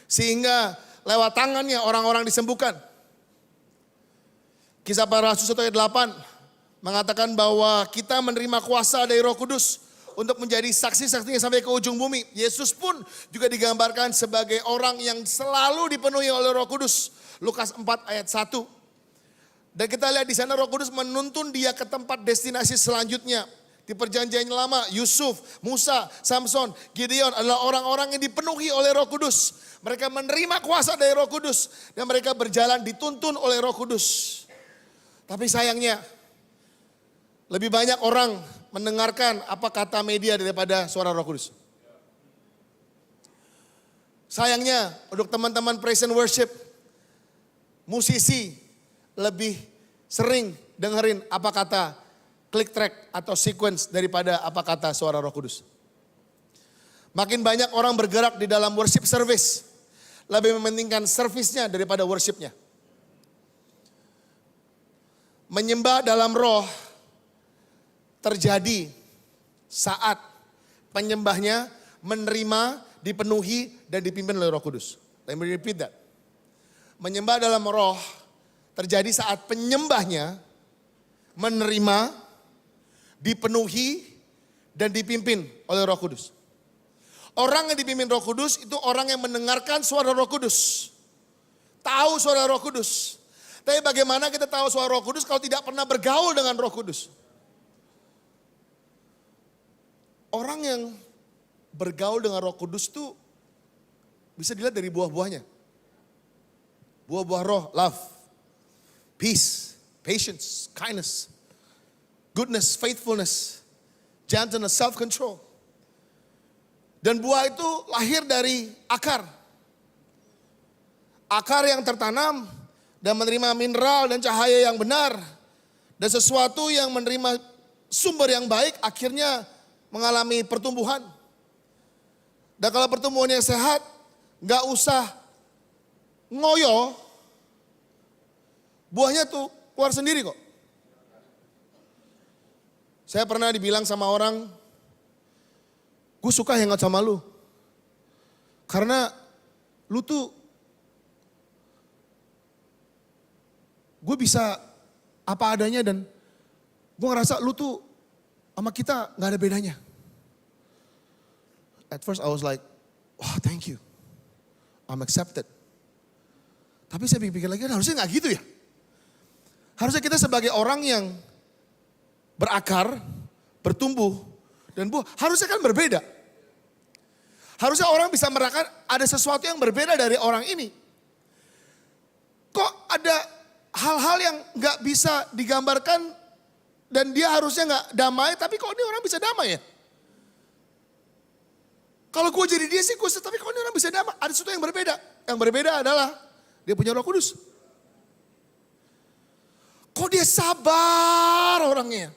Sehingga lewat tangannya orang-orang disembuhkan. Kisah Para Rasul 1 ayat 8. Mengatakan bahwa kita menerima kuasa dari Roh Kudus untuk menjadi saksi-saksinya sampai ke ujung bumi. Yesus pun juga digambarkan sebagai orang yang selalu dipenuhi oleh Roh Kudus. Lukas 4 ayat 1. Dan kita lihat di sana Roh Kudus menuntun dia ke tempat destinasi selanjutnya. Di perjanjian lama, Yusuf, Musa, Samson, Gideon adalah orang-orang yang dipenuhi oleh Roh Kudus. Mereka menerima kuasa dari Roh Kudus dan mereka berjalan dituntun oleh Roh Kudus. Tapi sayangnya, lebih banyak orang mendengarkan apa kata media daripada suara Roh Kudus. Sayangnya untuk teman-teman praise and worship, musisi lebih sering dengerin apa kata click track atau sequence daripada apa kata suara Roh Kudus. Makin banyak orang bergerak di dalam worship service, lebih mementingkan service-nya daripada worship-nya. Menyembah dalam roh terjadi saat penyembahnya menerima, dipenuhi, dan dipimpin oleh Roh Kudus. Let me repeat that. Menyembah dalam roh terjadi saat penyembahnya menerima, dipenuhi, dan dipimpin oleh Roh Kudus. Orang yang dipimpin Roh Kudus itu orang yang mendengarkan suara Roh Kudus. Tahu suara Roh Kudus. Tapi bagaimana kita tahu suara Roh Kudus kalau tidak pernah bergaul dengan Roh Kudus? Orang yang bergaul dengan Roh Kudus tuh bisa dilihat dari buah-buahnya. Buah-buah roh, love, peace, patience, kindness, goodness, faithfulness, gentleness, self-control. Dan buah itu lahir dari akar. Akar yang tertanam dan menerima mineral dan cahaya yang benar. Dan sesuatu yang menerima sumber yang baik akhirnya mengalami pertumbuhan. Dan kalau pertumbuhan yang sehat, nggak usah ngoyo, buahnya tuh keluar sendiri kok. Saya pernah dibilang sama orang, gue suka hangout sama lu. Karena lu tuh, gue bisa apa adanya dan gue ngerasa lu tuh sama kita gak ada bedanya. At first I was like, wah thank you, I'm accepted. Tapi saya pikir lagi, harusnya gak gitu ya. Harusnya kita sebagai orang yang berakar, bertumbuh, dan harusnya kan berbeda. Harusnya orang bisa merasakan ada sesuatu yang berbeda dari orang ini. Kok ada hal-hal yang gak bisa digambarkan dan dia harusnya gak damai, tapi kok ini orang bisa damai ya? Kalau gue jadi dia sih, tapi kok ini orang bisa damai? Ada sesuatu yang berbeda. Yang berbeda adalah dia punya Roh Kudus. Kok dia sabar orangnya?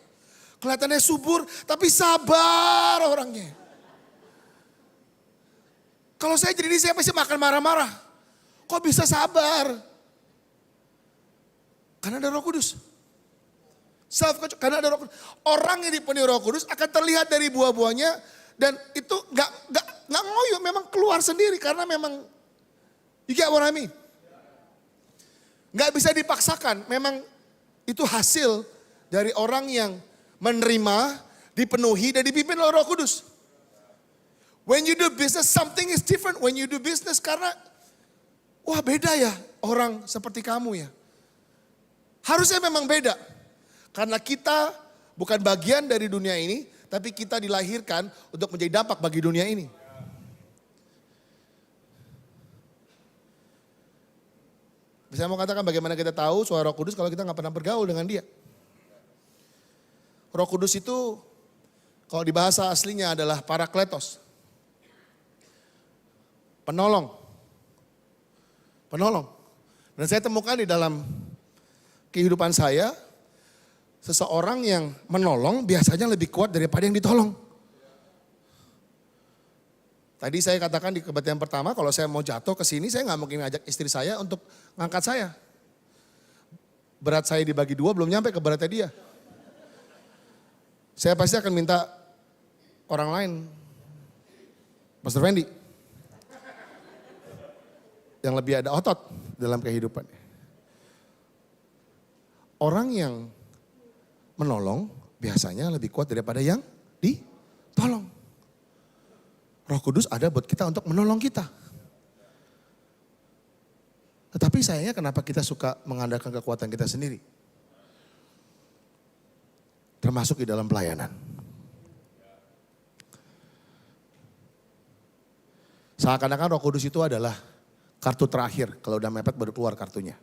Kelihatannya subur, tapi sabar orangnya. Kalau saya jadi dia, saya pasti makan marah-marah. Kok bisa sabar? Karena ada Roh Kudus. Karena ada Roh Kudus. Orang yang dipenuhi Roh Kudus akan terlihat dari buah-buahnya. Dan itu gak ngoyo, memang keluar sendiri. Karena memang, you get what I mean? Gak bisa dipaksakan, memang itu hasil dari orang yang menerima, dipenuhi, dan dipimpin oleh Roh Kudus. When you do business, something is different when you do business. Karena, wah beda ya orang seperti kamu ya. Harusnya memang beda. Karena kita bukan bagian dari dunia ini, tapi kita dilahirkan untuk menjadi dampak bagi dunia ini. Saya mau katakan bagaimana kita tahu suara Roh Kudus kalau kita nggak pernah bergaul dengan dia. Roh Kudus itu kalau di bahasa aslinya adalah parakletos. Penolong. Penolong. Dan saya temukan di dalam kehidupan saya, seseorang yang menolong biasanya lebih kuat daripada yang ditolong. Tadi saya katakan di kebaktian pertama, kalau saya mau jatuh ke sini, saya nggak mungkin ngajak istri saya untuk ngangkat saya. Berat saya dibagi dua, belum nyampe ke beratnya dia. Saya pasti akan minta orang lain, Pastor Fendi, yang lebih ada otot dalam kehidupan. Orang yang menolong biasanya lebih kuat daripada yang ditolong. Roh Kudus ada buat kita untuk menolong kita. Tetapi sayangnya kenapa kita suka mengandalkan kekuatan kita sendiri? Termasuk di dalam pelayanan. Seakan-akan Roh Kudus itu adalah kartu terakhir. Kalau udah mepet baru keluar kartunya.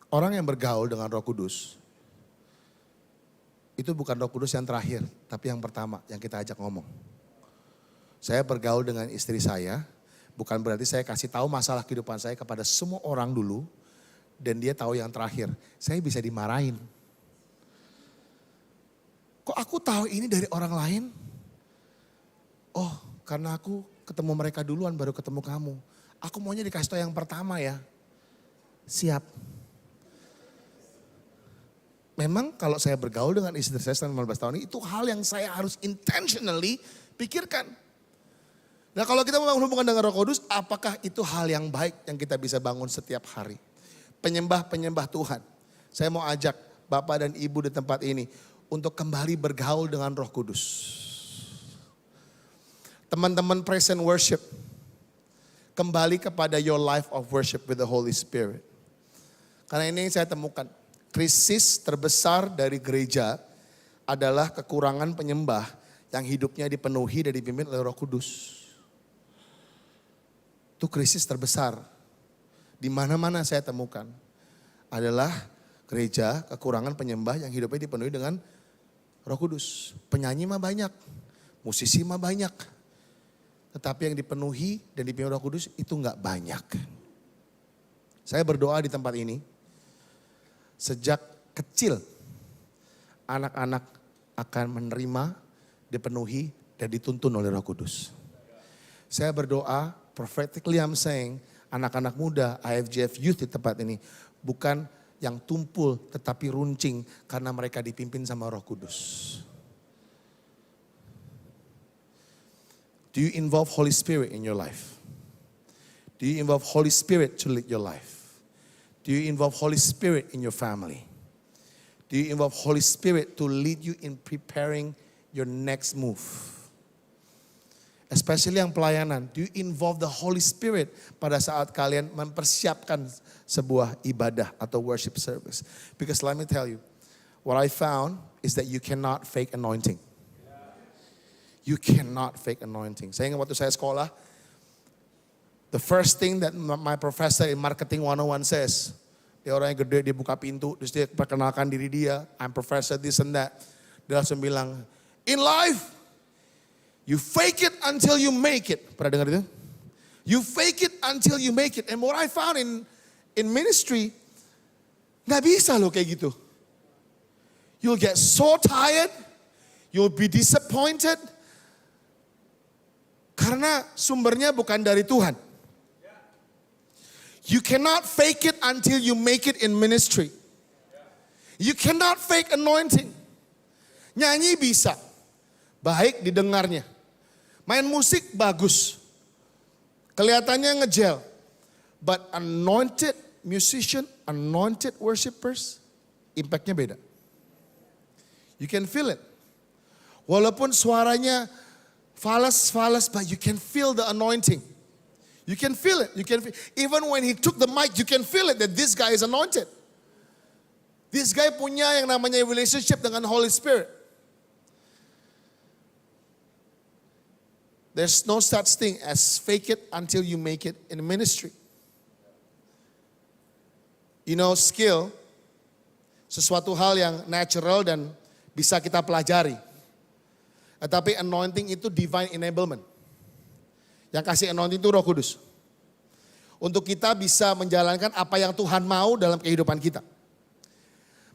Orang yang bergaul dengan Roh Kudus, itu bukan Roh Kudus yang terakhir, tapi yang pertama yang kita ajak ngomong. Saya bergaul dengan istri saya, bukan berarti saya kasih tahu masalah kehidupan saya kepada semua orang dulu, dan dia tahu yang terakhir. Saya bisa dimarahin. Kok aku tahu ini dari orang lain? Oh, karena aku ketemu mereka duluan baru ketemu kamu. Aku maunya dikasih tahu yang pertama ya. Siap. Memang kalau saya bergaul dengan istri saya selama 15 tahun ini, itu hal yang saya harus intentionally pikirkan. Nah kalau kita membangun hubungan dengan Roh Kudus, apakah itu hal yang baik yang kita bisa bangun setiap hari? Penyembah-penyembah Tuhan. Saya mau ajak Bapak dan Ibu di tempat ini untuk kembali bergaul dengan Roh Kudus. Teman-teman praise and worship, kembali kepada your life of worship with the Holy Spirit. Karena ini yang saya temukan. Krisis terbesar dari gereja adalah kekurangan penyembah yang hidupnya dipenuhi dan dipimpin oleh Roh Kudus. Itu krisis terbesar. Di mana-mana saya temukan adalah gereja kekurangan penyembah yang hidupnya dipenuhi dengan Roh Kudus. Penyanyi mah banyak, musisi mah banyak. Tetapi yang dipenuhi dan dipimpin Roh Kudus itu enggak banyak. Saya berdoa di tempat ini. Sejak kecil anak-anak akan menerima dipenuhi, dan dituntun oleh Roh Kudus. Saya berdoa, prophetically I'm saying, anak-anak muda IFGF Youth di tempat ini bukan yang tumpul tetapi runcing karena mereka dipimpin sama Roh Kudus. Do you involve Holy Spirit in your life? Do you involve Holy Spirit to lead your life? Do you involve Holy Spirit in your family? Do you involve Holy Spirit to lead you in preparing your next move? Especially yang pelayanan, do you involve the Holy Spirit pada saat kalian mempersiapkan sebuah ibadah atau worship service? Because let me tell you, what I found is that you cannot fake anointing. You cannot fake anointing. Saya ingat waktu saya sekolah, the first thing that my professor in Marketing 101 says, dia orangnya gede, dia buka pintu, terus dia perkenalkan diri dia, I'm professor this and that. Dia langsung bilang, in life, you fake it until you make it. Pernah dengar itu? You fake it until you make it. And what I found in ministry, gak bisa loh kayak gitu. You'll get so tired, you'll be disappointed, karena sumbernya bukan dari Tuhan. You cannot fake it until you make it in ministry. You cannot fake anointing. Nyanyi bisa, baik didengarnya. Main musik bagus, kelihatannya ngejel. But anointed musician, anointed worshipers, impactnya beda. You can feel it. Walaupun suaranya falas, but you can feel the anointing. You can feel it. You can feel, even when he took the mic, you can feel it that this guy is anointed. This guy punya yang namanya relationship dengan Holy Spirit. There's no such thing as fake it until you make it in ministry. You know, skill, sesuatu hal yang natural dan bisa kita pelajari. Tetapi anointing itu divine enablement. Yang kasih anointing itu Roh Kudus. Untuk kita bisa menjalankan apa yang Tuhan mau dalam kehidupan kita.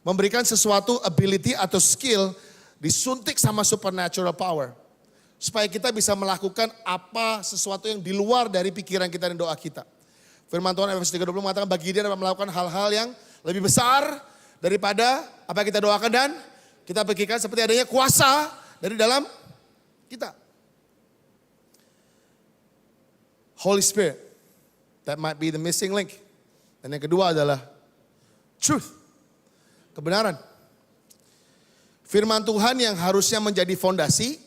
Memberikan sesuatu ability atau skill disuntik sama supernatural power. Supaya kita bisa melakukan apa sesuatu yang di luar dari pikiran kita dan doa kita. Firman Tuhan Efesus 3:20 mengatakan bagi dia dapat melakukan hal-hal yang lebih besar daripada apa yang kita doakan dan kita pikirkan seperti adanya kuasa dari dalam kita. Holy Spirit, that might be the missing link. Dan yang kedua adalah truth, kebenaran. Firman Tuhan yang harusnya menjadi fondasi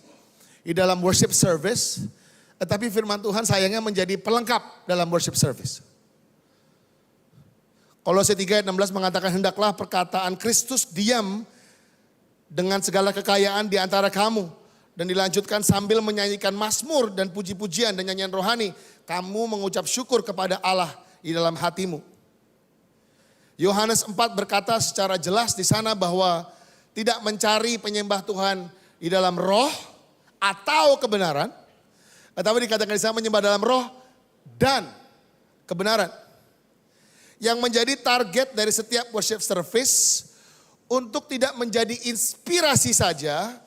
di dalam worship service, tetapi firman Tuhan sayangnya menjadi pelengkap dalam worship service. Kolose 3:16 mengatakan hendaklah perkataan Kristus diam dengan segala kekayaan di antara kamu. Dan dilanjutkan sambil menyanyikan mazmur dan puji-pujian dan nyanyian rohani. Kamu mengucap syukur kepada Allah di dalam hatimu. Yohanes 4 berkata secara jelas di sana bahwa tidak mencari penyembah Tuhan di dalam roh atau kebenaran. Tetapi dikatakan di sana menyembah dalam roh dan kebenaran. Yang menjadi target dari setiap worship service untuk tidak menjadi inspirasi saja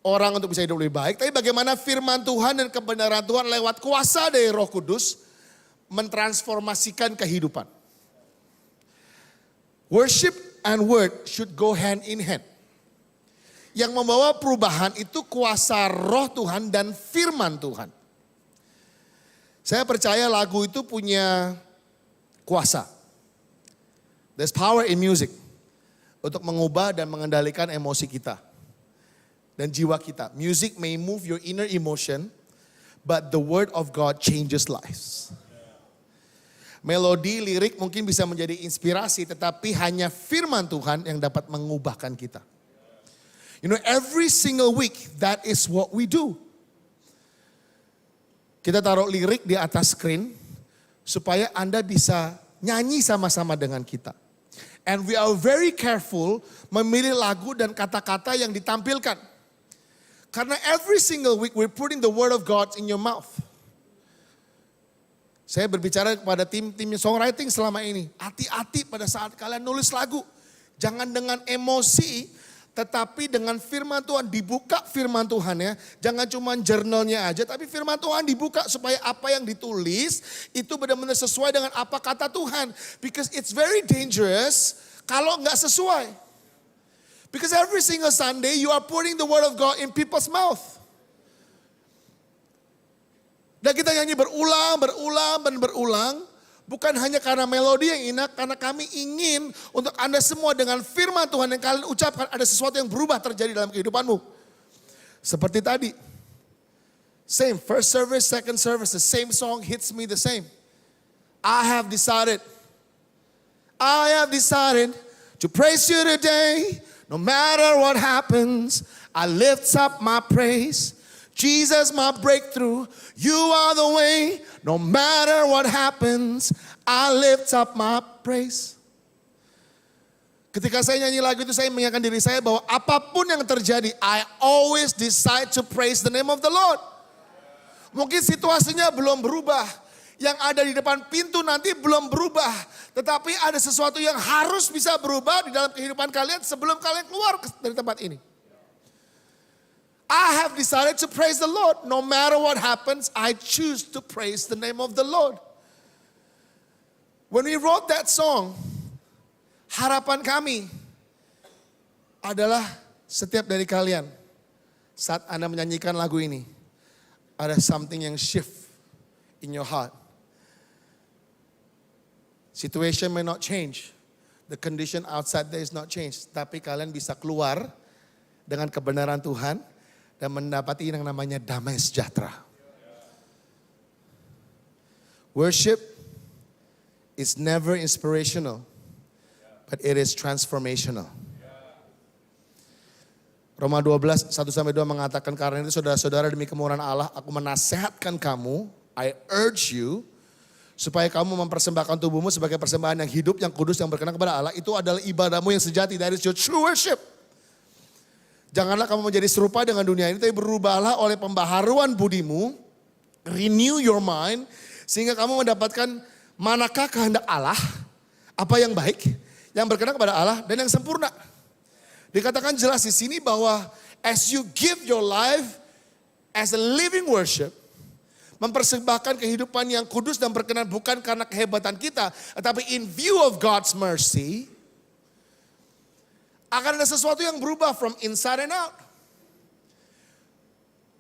orang untuk bisa hidup lebih baik. Tapi bagaimana firman Tuhan dan kebenaran Tuhan lewat kuasa dari Roh Kudus mentransformasikan kehidupan. Worship and word should go hand in hand. Yang membawa perubahan itu kuasa Roh Tuhan dan firman Tuhan. Saya percaya lagu itu punya kuasa. There's power in music untuk mengubah dan mengendalikan emosi kita dan jiwa kita. Music may move your inner emotion, but the word of God changes lives. Melodi, lirik mungkin bisa menjadi inspirasi, tetapi hanya firman Tuhan yang dapat mengubahkan kita. You know, every single week, that is what we do. Kita taruh lirik di atas screen, supaya Anda bisa nyanyi sama-sama dengan kita. And we are very careful memilih lagu dan kata-kata yang ditampilkan. Karena every single week we're putting the word of God in your mouth. Saya berbicara kepada tim songwriting selama ini. Hati-hati pada saat kalian nulis lagu. Jangan dengan emosi, tetapi dengan firman Tuhan, dibuka firman Tuhan ya. Jangan cuma jurnalnya aja, tapi firman Tuhan dibuka supaya apa yang ditulis itu benar-benar sesuai dengan apa kata Tuhan. Because it's very dangerous kalau nggak sesuai. Because every single Sunday you are putting the word of God in people's mouth. Dan kita nyanyi berulang. Bukan hanya karena melodi yang enak, karena kami ingin untuk Anda semua dengan firman Tuhan yang kalian ucapkan ada sesuatu yang berubah terjadi dalam kehidupanmu. Seperti tadi. Same, first service, second service, the same song hits me the same. I have decided to praise you today, no matter what happens. I lift up my praise. Jesus, my breakthrough, you are the way. No matter what happens, I lift up my praise. Ketika saya nyanyi lagu itu, saya mengingatkan diri saya bahwa apapun yang terjadi, I always decide to praise the name of the Lord. Mungkin situasinya belum berubah, yang ada di depan pintu nanti belum berubah, tetapi ada sesuatu yang harus bisa berubah di dalam kehidupan kalian sebelum kalian keluar dari tempat ini. I have decided to praise the Lord. No matter what happens, I choose to praise the name of the Lord. When we wrote that song, harapan kami adalah setiap dari kalian, saat Anda menyanyikan lagu ini, ada something yang shift in your heart. Situation may not change. The condition outside there is not changed. Tapi kalian bisa keluar dengan kebenaran Tuhan dan mendapati yang namanya damai sejahtera. Worship is never inspirational, but it is transformational. Roma 12, 1-2 mengatakan, karena itu saudara-saudara demi kemurahan Allah, aku menasehatkan kamu, I urge you, supaya kamu mempersembahkan tubuhmu sebagai persembahan yang hidup, yang kudus, yang berkenan kepada Allah. Itu adalah ibadahmu yang sejati, that is your true worship. Janganlah kamu menjadi serupa dengan dunia ini, tapi berubahlah oleh pembaharuan budimu, renew your mind, sehingga kamu mendapatkan manakah kehendak Allah, apa yang baik, yang berkenan kepada Allah, dan yang sempurna. Dikatakan jelas di sini bahwa as you give your life as a living worship, mempersembahkan kehidupan yang kudus dan berkenan bukan karena kehebatan kita, tetapi in view of God's mercy, akan ada sesuatu yang berubah from inside and out.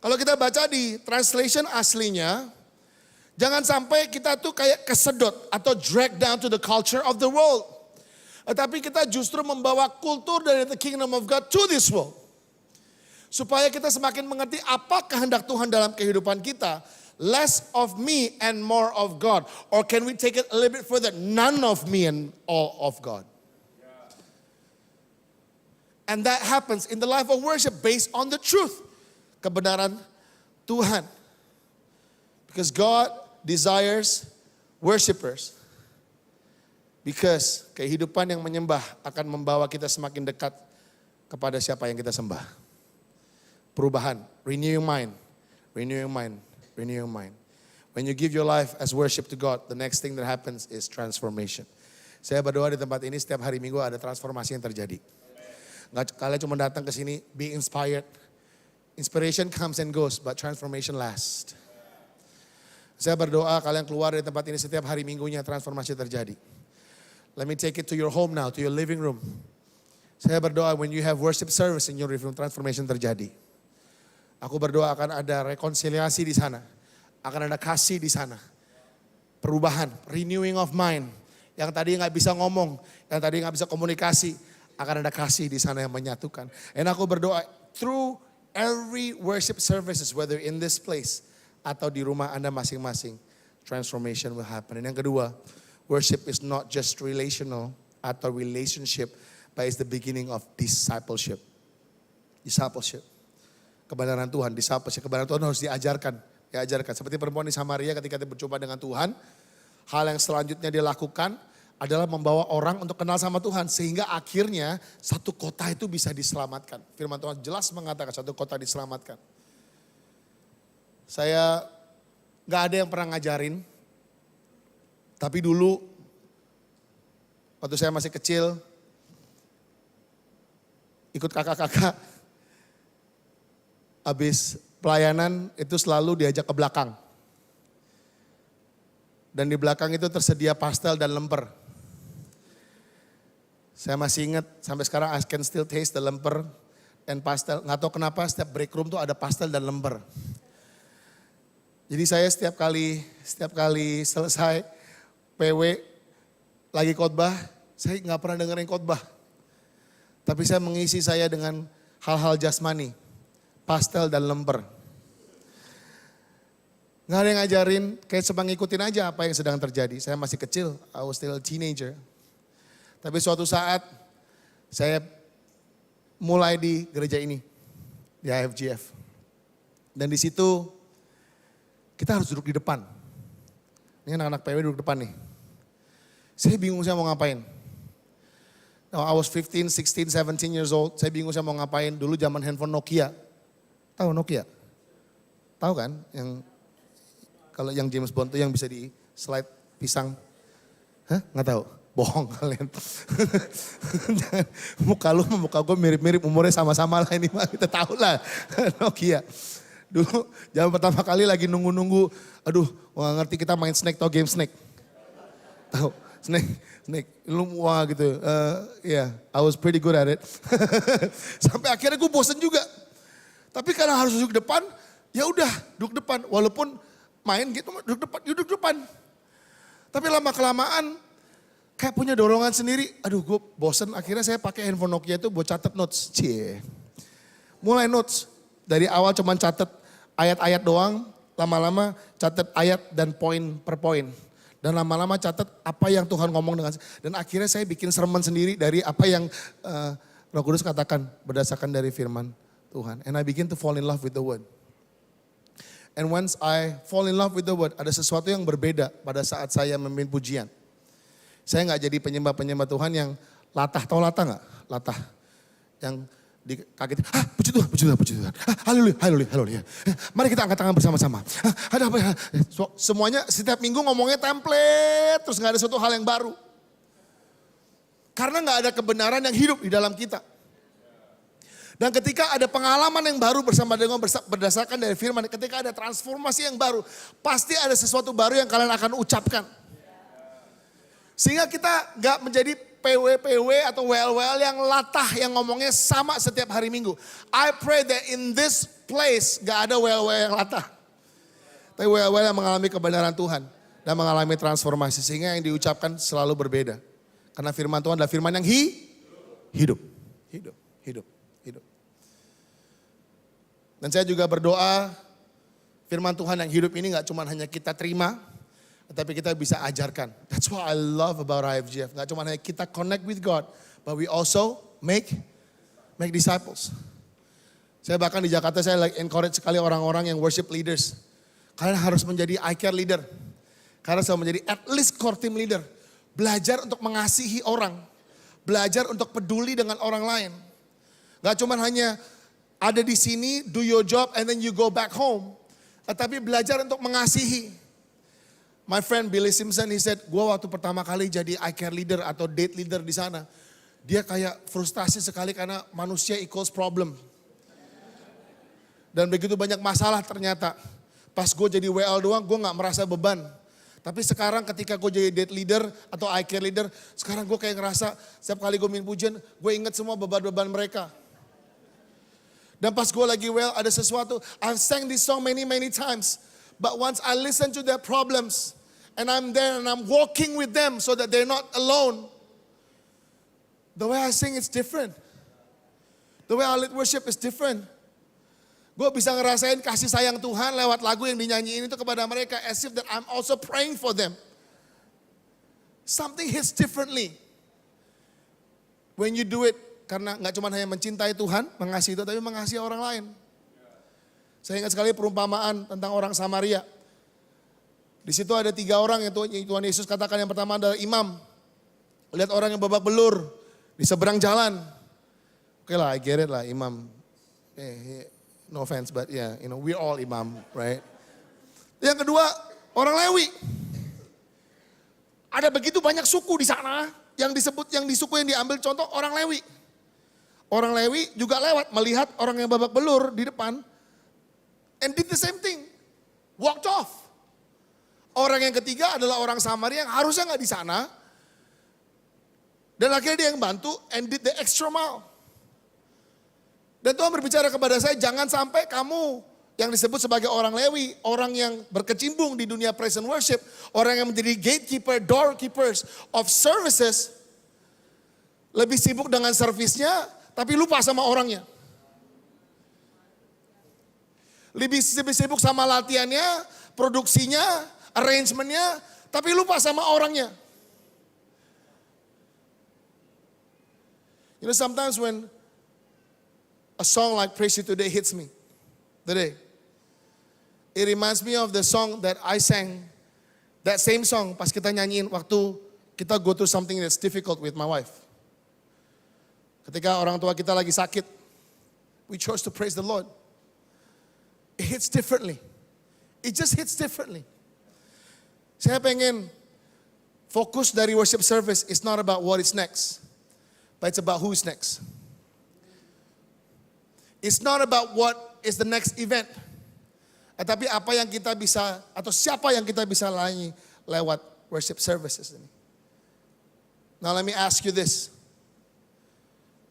Kalau kita baca di translation aslinya, jangan sampai kita tuh kayak kesedot atau drag down to the culture of the world. Tetapi kita justru membawa kultur dari the kingdom of God to this world. Supaya kita semakin mengerti apa kehendak Tuhan dalam kehidupan kita. Less of me and more of God. Or can we take it a little bit further? None of me and all of God. And that happens in the life of worship based on the truth. Kebenaran Tuhan. Because God desires worshipers. Because kehidupan yang menyembah akan membawa kita semakin dekat kepada siapa yang kita sembah. Perubahan, renew your mind, renew your mind, renew your mind. When you give your life as worship to God, the next thing that happens is transformation. Saya berdoa di tempat ini setiap hari Minggu ada transformasi yang terjadi. Nggak kalian cuma datang ke sini, be inspired. Inspiration comes and goes, but transformation lasts. Saya berdoa kalian keluar dari tempat ini setiap hari Minggunya transformasi terjadi. Let me take it to your home now, to your living room. Saya berdoa when you have worship service in your living room, transformation terjadi. Aku berdoa akan ada rekonsiliasi di sana. Akan ada kasih di sana. Perubahan, renewing of mind. Yang tadi nggak bisa ngomong, yang tadi nggak bisa komunikasi. Akan ada kasih di sana yang menyatukan. Dan aku berdoa through every worship services, whether in this place atau di rumah Anda masing-masing, transformation will happen. Dan yang kedua, worship is not just relational atau relationship, but it's the beginning of discipleship. Discipleship. Kebenaran Tuhan, discipleship. Kebenaran Tuhan harus diajarkan. Seperti perempuan di Samaria ketika dia berjumpa dengan Tuhan, hal yang selanjutnya dia lakukan adalah membawa orang untuk kenal sama Tuhan. Sehingga akhirnya satu kota itu bisa diselamatkan. Firman Tuhan jelas mengatakan satu kota diselamatkan. Saya gak ada yang pernah ngajarin. Tapi dulu waktu saya masih kecil, ikut kakak-kakak. Habis pelayanan itu selalu diajak ke belakang. Dan di belakang itu tersedia pastel dan lemper. Saya masih ingat sampai sekarang I can still taste the lemper and pastel. Nggak tahu kenapa setiap break room tuh ada pastel dan lemper. Jadi saya setiap kali selesai PW lagi khotbah, saya nggak pernah dengerin khotbah. Tapi saya mengisi saya dengan hal-hal jasmani, pastel dan lemper. Nggak ada yang ngajarin, kayak cuma ngikutin aja apa yang sedang terjadi. Saya masih kecil, I was still a teenager. Tapi suatu saat saya mulai di gereja ini, di IFGF. Dan di situ kita harus duduk di depan. Ini anak-anak PW duduk depan nih. Saya bingung saya mau ngapain. Now, I was 15, 16, 17 years old. Saya bingung saya mau ngapain. Dulu zaman handphone Nokia. Tahu Nokia? Tahu kan? Kalau yang James Bond tuh yang bisa di slide pisang. Hah? Nggak tahu? Bohong kalian. Muka lu sama muka gue mirip-mirip, umurnya sama-sama lah ini mah. Kita tahu lah Nokia. Dulu zaman pertama kali lagi nunggu-nunggu, aduh wah ngerti kita main Snake, tau game Snake? Tahu? Snake, lu wah gitu. Yeah, I was pretty good at it. Sampai akhirnya gue bosen juga. Tapi karena harus duduk depan, ya udah duduk depan. Walaupun main gitu duduk depan. Tapi lama kelamaan kayak punya dorongan sendiri. Aduh gue bosen, akhirnya saya pakai handphone Nokia itu buat catat notes. Cie. Mulai notes. Dari awal cuman catat ayat-ayat doang, lama-lama catat ayat dan poin per poin. Dan lama-lama catat apa yang Tuhan ngomong dengan. Dan akhirnya saya bikin sermon sendiri dari apa yang Roh Kudus katakan berdasarkan dari firman Tuhan. And I begin to fall in love with the word. And once I fall in love with the word, ada sesuatu yang berbeda pada saat saya memimpin pujian. Saya nggak jadi penyembah-penyembah Tuhan yang latah, tahu latah nggak? Latah. Yang dikagetin, puji Tuhan. Haleluya. Mari kita angkat tangan bersama-sama. Ada apa ya? Semuanya setiap minggu ngomongnya template, terus gak ada suatu hal yang baru. Karena gak ada kebenaran yang hidup di dalam kita. Dan ketika ada pengalaman yang baru bersama dengan berdasarkan dari firman, ketika ada transformasi yang baru, pasti ada sesuatu baru yang kalian akan ucapkan. Sehingga kita gak menjadi PW atau WL yang latah yang ngomongnya sama setiap hari Minggu. I pray that in this place gak ada WL yang latah. Tapi WL yang mengalami kebenaran Tuhan dan mengalami transformasi. Sehingga yang diucapkan selalu berbeda. Karena firman Tuhan adalah firman yang hidup. Dan saya juga berdoa firman Tuhan yang hidup ini gak cuma hanya kita terima, tapi kita bisa ajarkan. That's what I love about IFGF. Gak cuma hanya kita connect with God, but we also make disciples. Saya bahkan di Jakarta saya encourage sekali orang-orang yang worship leaders. Kalian harus menjadi I-Care leader. Kalian harus menjadi at least core team leader. Belajar untuk mengasihi orang. Belajar untuk peduli dengan orang lain. Gak cuma hanya ada di sini, do your job and then you go back home. Tapi belajar untuk mengasihi. My friend Billy Simpson, he said, gua waktu pertama kali jadi I-Care leader atau date leader di sana, dia kayak frustasi sekali karena manusia equals problem. Dan begitu banyak masalah ternyata. Pas gue jadi WL doang, gue gak merasa beban. Tapi sekarang ketika gue jadi date leader atau I-Care leader, sekarang gue kayak ngerasa setiap kali gue mimpin pujian, gue ingat semua beban-beban mereka. Dan pas gue lagi WL ada sesuatu, I've sang this song many times. But once I listen to their problems, and I'm there and I'm walking with them so that they're not alone. The way I sing is different. The way I lead worship is different. Gue bisa ngerasain kasih sayang Tuhan lewat lagu yang dinyanyiin itu kepada mereka as if that I'm also praying for them. Something hits differently. When you do it, karena gak cuma hanya mencintai Tuhan, mengasihi itu, tapi mengasihi orang lain. Saya ingat sekali perumpamaan tentang orang Samaria. Di situ ada 3 orang yang Tuhan Yesus katakan. Yang pertama adalah imam. Lihat orang yang babak belur di seberang jalan. Oke lah, I get it lah imam. No offense, but yeah, you know, we're all imam, right? Yang kedua, orang Lewi. Ada begitu banyak suku di sana yang disebut, yang di suku yang diambil contoh orang Lewi. Orang Lewi juga lewat melihat orang yang babak belur di depan. And did the same thing. Walked off. Orang yang ketiga adalah orang Samaria yang harusnya nggak di sana. Dan akhirnya dia yang bantu and did the extra mile. Dan Tuhan berbicara kepada saya, jangan sampai kamu yang disebut sebagai orang Lewi, orang yang berkecimpung di dunia praise and worship, orang yang menjadi gatekeeper, doorkeepers of services, lebih sibuk dengan servisnya, tapi lupa sama orangnya. Lebih sibuk sama latihannya, produksinya, arrangementnya, tapi lupa sama orangnya. You know, sometimes when a song like Praise You Today hits me today, it reminds me of the song that I sang, that same song pas kita nyanyiin waktu kita go through something that's difficult with my wife. Ketika orang tua kita lagi sakit, we chose to praise the Lord. It hits differently. It just hits differently. Saya pengen fokus dari worship service is not about what is next, but it's about who is next. It's not about what is the next event, tapi apa yang kita bisa atau siapa yang kita bisa layani lewat worship services ini. Now let me ask you this.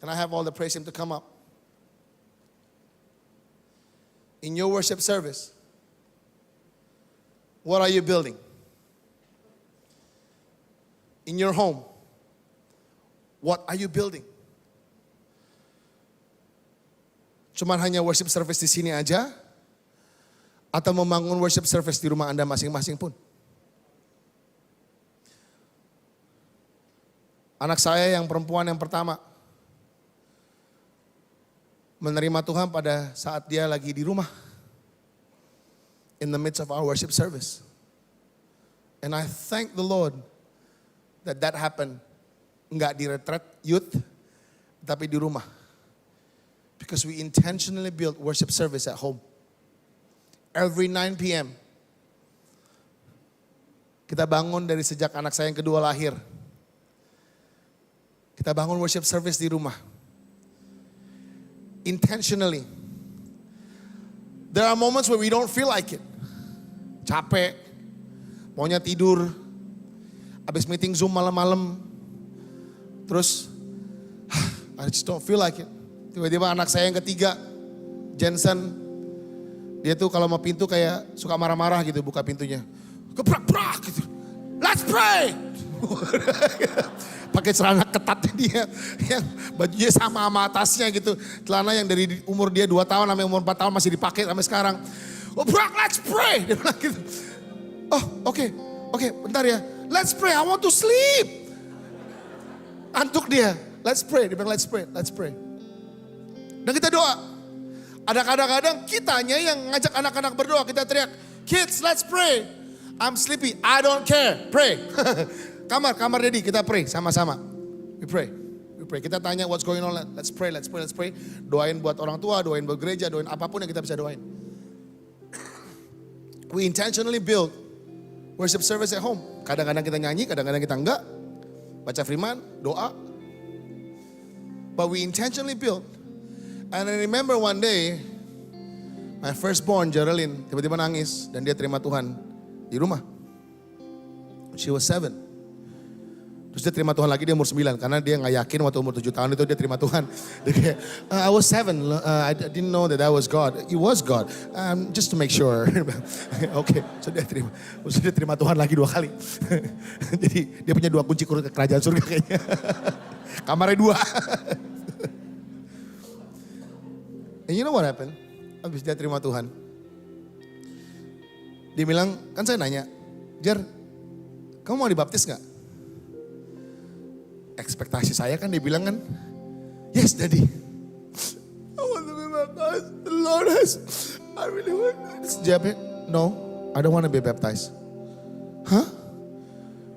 Can I have all the praise team to come up? In your worship service, what are you building? In your home, what are you building? Cuman hanya worship service di sini aja? Atau membangun worship service di rumah Anda masing-masing pun? Anak saya yang perempuan yang pertama menerima Tuhan pada saat dia lagi di rumah. In the midst of our worship service. And I thank the Lord that happened. Enggak di retreat youth, tapi di rumah. Because we intentionally built worship service at home. Every 9 p.m. Kita bangun dari sejak anak saya yang kedua lahir. Kita bangun worship service di rumah. Intentionally. There are moments where we don't feel like it. Capek, maunya tidur, habis meeting Zoom malam-malam, terus I just don't feel like it. Tiba-tiba anak saya yang ketiga, Jensen, dia tuh kalau mau pintu kayak suka marah-marah gitu buka pintunya. Keprak-prak gitu. Let's pray. Pakai celana ketatnya dia, yang bajunya sama atasnya gitu. Celana yang dari umur dia 2 tahun sampai umur 4 tahun masih dipakai sampai sekarang. Oh, Brak, let's pray. Dia bilang gitu. Oh, oke, bentar ya. Let's pray, I want to sleep. Antuk dia. Let's pray, dia bilang let's pray. Dan kita doa. Ada kadang-kadang kitanya yang ngajak anak-anak berdoa. Kita teriak, kids let's pray. I'm sleepy, I don't care, pray. Kamar Daddy, kita pray sama-sama. We pray. Kita tanya what's going on, let's pray. Doain buat orang tua, doain buat gereja, doain apapun yang kita bisa doain. We intentionally build worship service at home. Kadang-kadang kita nyanyi, kadang-kadang kita enggak. Baca firman, doa. But we intentionally build. And I remember one day, my firstborn, Geraldine, tiba-tiba nangis. Dan dia terima Tuhan di rumah. She was 7. Terus dia terima Tuhan lagi, dia umur 9. Karena dia gak yakin waktu umur 7 tahun itu dia terima Tuhan. Dia kayak, I was 7, I didn't know that was God. It was God, just to make sure. Oke, so dia terima Tuhan lagi 2 kali. Jadi dia punya 2 kunci kerajaan surga kayaknya. Kamarnya 2. And you know what happened? Habis dia terima Tuhan. Dia bilang, kan saya nanya, Jer, kamu mau dibaptis gak? Ekspektasi saya kan dia bilang kan, yes Daddy. I want to be baptized. The Lord has, I really want to. Jawabnya, no, I don't want to be baptized. Huh?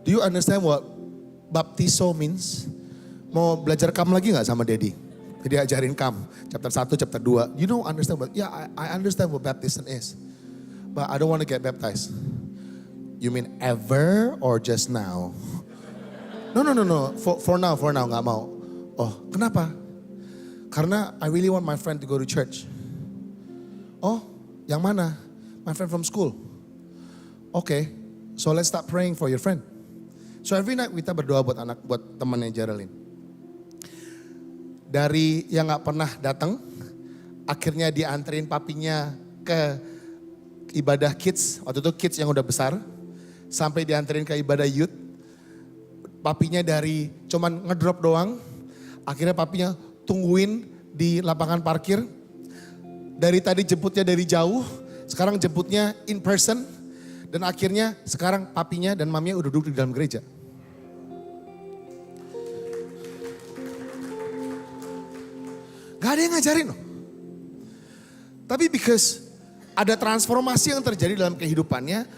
Do you understand what baptizo means? Mau belajar kam lagi gak sama Daddy? Jadi ajarin kam, chapter 1, chapter 2. You don't understand what, yeah I understand what baptism is. But I don't want to get baptized. You mean ever or just now? No. For now gak mau. Oh, kenapa? Karena I really want my friend to go to church. Oh, yang mana? My friend from school. Okay, so let's start praying for your friend. So every night kita berdoa buat temannya Geraldine. Dari yang gak pernah datang, akhirnya dianterin papinya ke ibadah kids. Waktu itu kids yang udah besar. Sampai dianterin ke ibadah youth. Papinya dari cuman ngedrop doang. Akhirnya papinya tungguin di lapangan parkir. Dari tadi jemputnya dari jauh. Sekarang jemputnya in person. Dan akhirnya sekarang papinya dan maminya udah duduk di dalam gereja. Gak ada yang ngajarin loh. Tapi because ada transformasi yang terjadi dalam kehidupannya,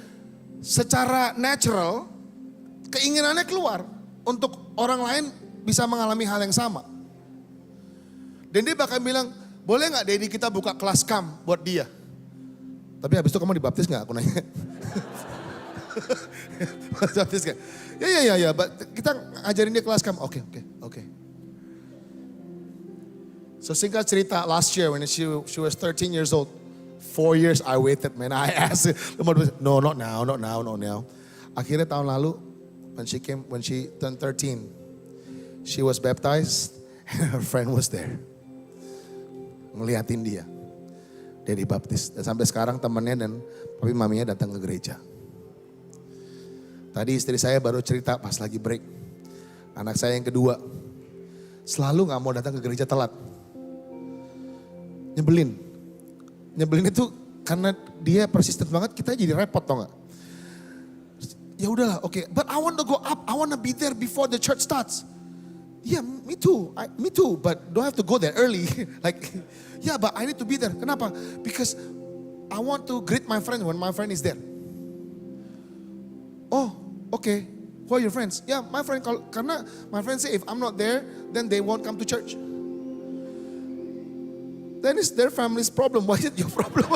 secara natural keinginannya keluar untuk orang lain bisa mengalami hal yang sama. Dan dia bakal bilang, boleh gak Daddy kita buka kelas kam buat dia? Tapi habis itu kamu dibaptis gak? Aku nanya. Dibaptis gak? Ya, kita ngajarin dia kelas kam. Oke. So singkat cerita, last year when she was 13 years old, 4 years I waited, man. I asked her, no, not now. Akhirnya tahun lalu, when she turned 13, she was baptized and her friend was there. Ngeliatin dia. Dia dibaptis. Dan sampai sekarang temannya dan papi maminya datang ke gereja. Tadi istri saya baru cerita pas lagi break. Anak saya yang kedua, selalu gak mau datang ke gereja telat. Nyebelin itu karena dia persisten banget, kita jadi repot tau gak? Ya udahlah, oke. But I want to go up, I want to be there before the church starts. Yeah, me too, but don't have to go there early. Yeah, but I need to be there. Kenapa? Because I want to greet my friend when my friend is there. Oh, okay. Who are your friends? Yeah, my friend, karena my friend say if I'm not there, then they won't come to church. Then it's their family's problem. Why is it your problem?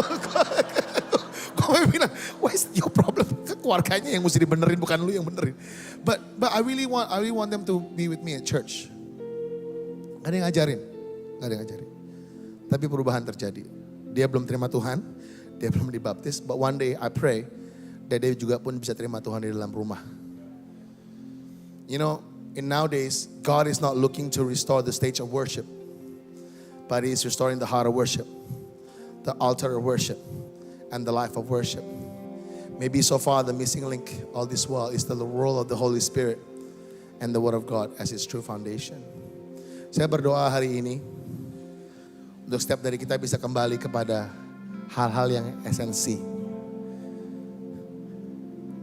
Kau bilang, why is it your problem? Keluarganya yang mesti dibenerin, bukan lu yang benerin. But I really want them to be with me at church. Gak ada yang ngajarin. Tapi perubahan terjadi. Dia belum terima Tuhan, dia belum dibaptis. But one day I pray that dia juga pun bisa terima Tuhan di dalam rumah. You know, in nowadays, God is not looking to restore the stage of worship. But He is restoring the heart of worship, the altar of worship, and the life of worship. Maybe so far the missing link all this while is the role of the Holy Spirit and the Word of God as its true foundation. Saya berdoa hari ini untuk setiap dari kita bisa kembali kepada hal-hal yang esensi.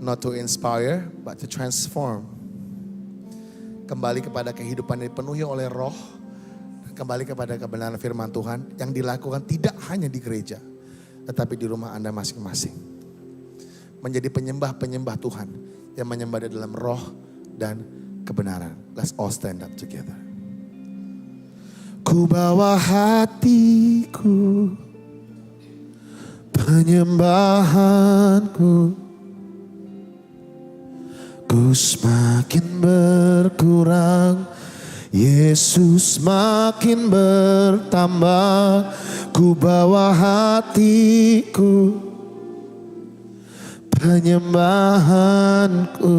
Not to inspire, but to transform. Kembali kepada kehidupan yang dipenuhi oleh Roh. Kembali kepada kebenaran firman Tuhan yang dilakukan tidak hanya di gereja, tetapi di rumah Anda masing-masing. Menjadi penyembah-penyembah Tuhan yang menyembah di dalam roh dan kebenaran. Let's all stand up together. Ku bawa hatiku, penyembahanku, ku semakin berkurang, Yesus makin bertambah. Ku bawa hatiku, penyembahanku,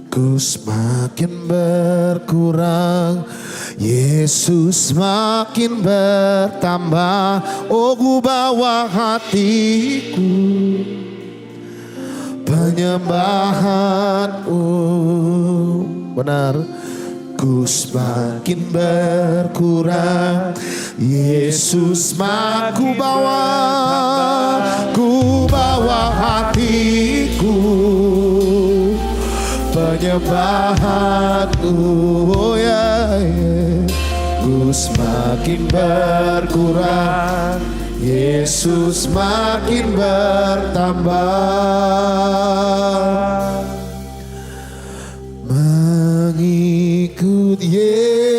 ku semakin berkurang, Yesus makin bertambah. Oh, ku bawa hatiku, penyembahanku. Benar. Ku semakin berkurang, Yesus makin ku bawa hatiku, penyembahanku. Oh ya, ku semakin berkurang, Yesus makin bertambah. Mengikut Yesus,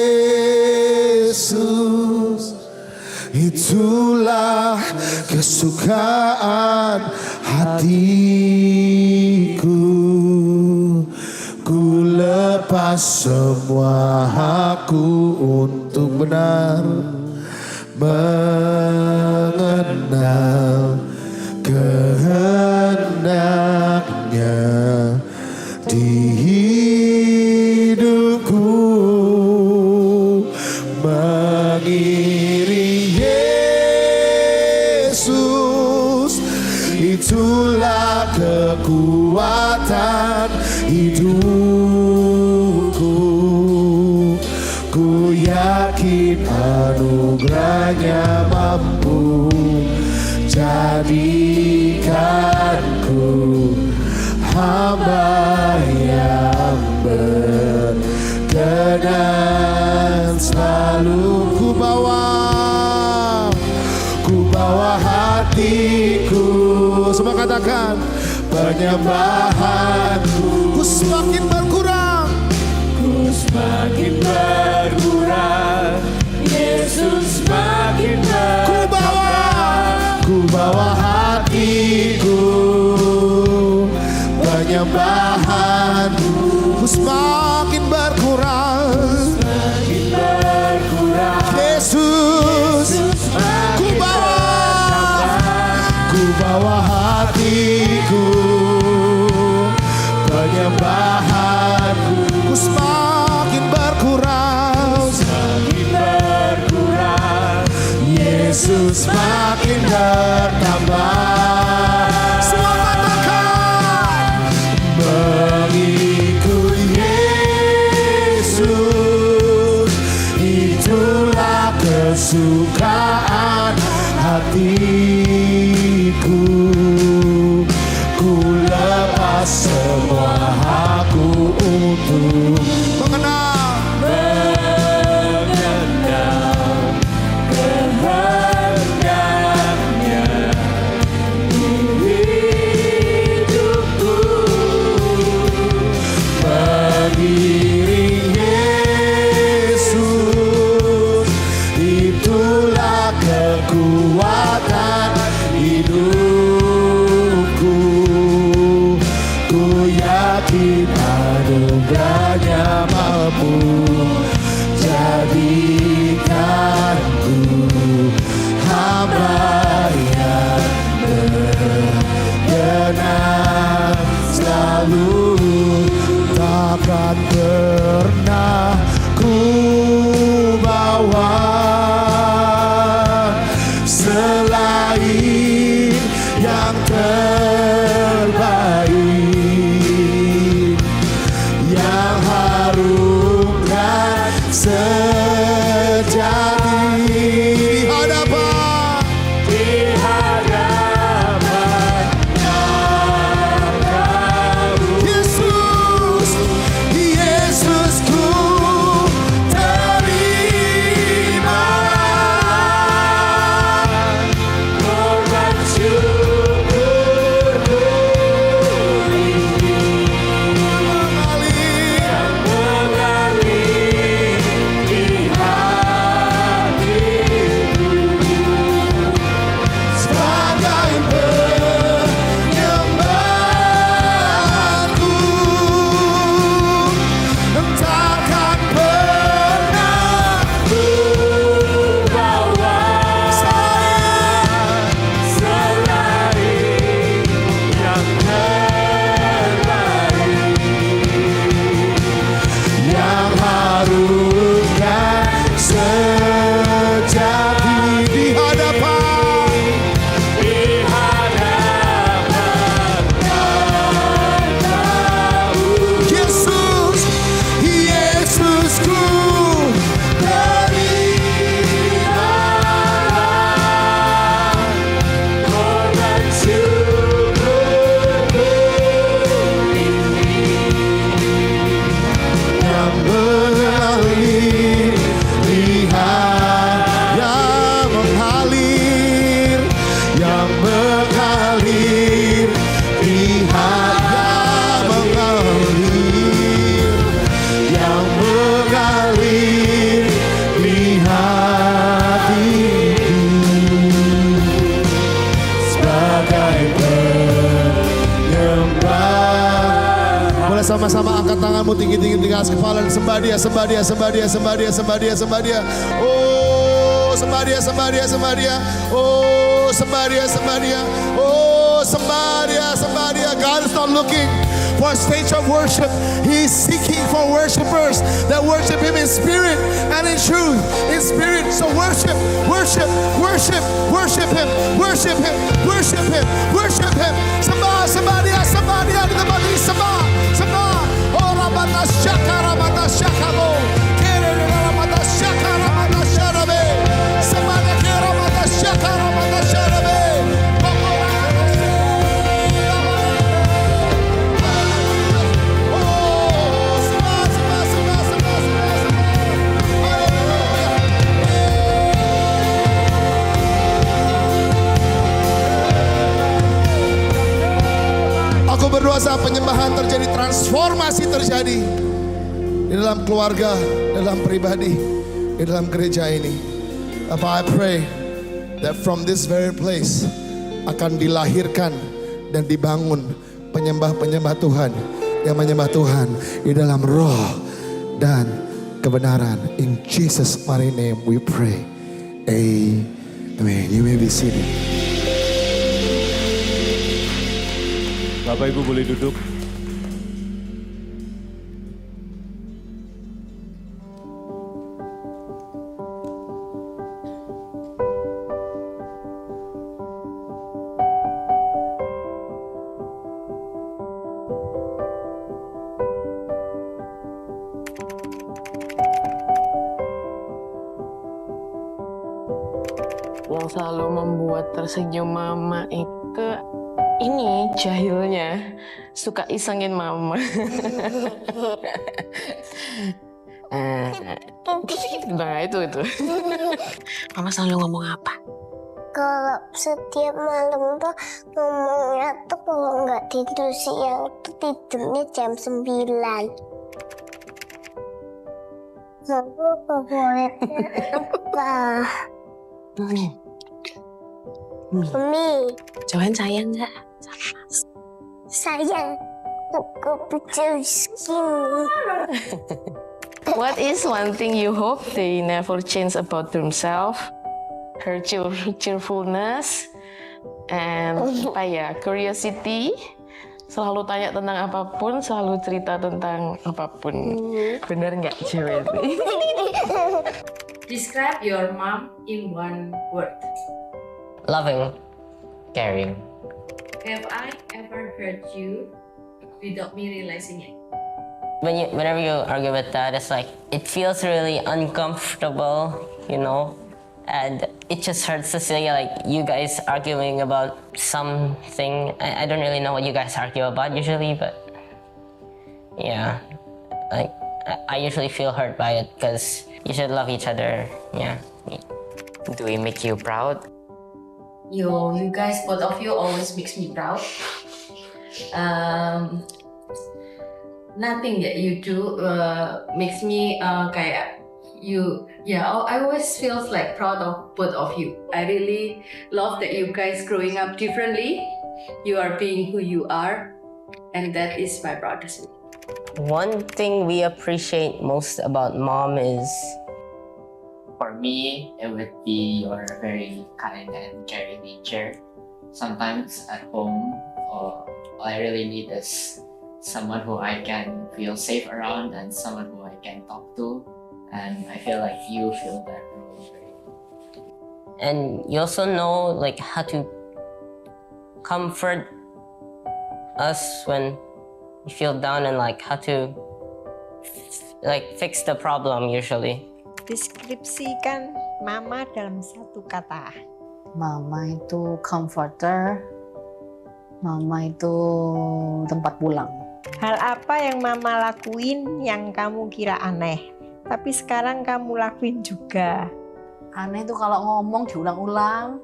itulah kesukaan hatiku. Ku lepas semua hakku untuk benar mengenal kehendaknya di hidupku, mengiring Yesus, itulah kekuatan hidupku. Ku yakin anugerahnya mampu jadikanku hamba yang berkenan selalu. Ku bawa hatiku, semua katakan, penyembahanku. Ku semakin berkurang, ku semakin berkurang, Yesus semakin bertambah. Ku bawa hatiku, penyembahanku. Ku semakin berkurang, semakin berkurang, Yesus. Ku bawa hatiku, penyembahanku. Ku semakin berkurang, semakin berkurang, Yesus semakin bertambah. Semua katakan, mengikut Yesus, itulah kesukaan hatiku. Ku lepas semua hakku untuk mengenal kehendaknya di hidupku, mengiring Yesus, itulah kekuatan tanganmu tinggi-tinggi di atas kepala dan sembah dia, sembah dia, sembah dia, sembah dia, sembah dia, sembah dia. Oh, sembah dia, sembah dia, sembah dia. Oh, sembah dia, sembah dia. Oh, sembah dia, sembah dia. God is not looking for a stage of worship. He is seeking for worshipers that worship Him in spirit and in truth. In spirit, so worship, worship, worship, worship Him, worship Him, worship Him, worship Him. Sembah, sembah dia di tempat ini, sembah, sembah. Oh, Ramata Syaka, Ramata Syakamo. Kere Ramata Syaka, Ramata Syarabe. Sembah dia ke Ramata Syaka, Ramata Syarabe. Aku berdoa saat penyembahan terjadi, transformasi terjadi di dalam keluarga, dalam pribadi, di dalam gereja ini. Bapak, I pray that from this very place akan dilahirkan dan dibangun penyembah-penyembah Tuhan yang menyembah Tuhan di dalam roh dan kebenaran. In Jesus' mighty name we pray. Amen. You may be seated. Bapak Ibu boleh duduk. Yang selalu membuat tersenyum Mama itu ini jahilnya suka isengin Mama. Nah itu. Mama selalu ngomong apa? Kalau setiap malam tuh ngomongnya tuh kalau nggak tidur siang tuh tidurnya jam 9. Lalu favoritnya apa? Mami. Johan sayang nggak? Sayang. Aku picture skin. What is one thing you hope they never change about themselves? Her cheerfulness and curiosity. Selalu tanya tentang apapun, selalu cerita tentang apapun. Bener nggak cewek? Describe your mom in one word. Loving, caring. Have I ever hurt you without me realizing it? Whenever you argue with that, it's like, it feels really uncomfortable, you know? And it just hurts to see like you guys arguing about something. I don't really know what you guys argue about usually, but yeah, like I usually feel hurt by it because you should love each other. Yeah. Do we make you proud? You guys, both of you always makes me proud. Nothing that you do makes me kayak you. Yeah, I always feels like proud of both of you. I really love that you guys growing up differently. You are being who you are, and that is my proudest. One thing we appreciate most about Mom is, for me, it would be your very kind and caring nature. Sometimes at home, all I really need is someone who I can feel safe around and someone who I can talk to. And I feel like you feel that role very well. and you also know like how to comfort us when you feel down and like how to like fix the problem usually. Deskripsikan Mama dalam satu kata. Mama itu comforter, Mama itu tempat pulang. Hal apa yang Mama lakuin yang kamu kira aneh, tapi sekarang kamu lakuin juga? Aneh itu kalau ngomong diulang-ulang,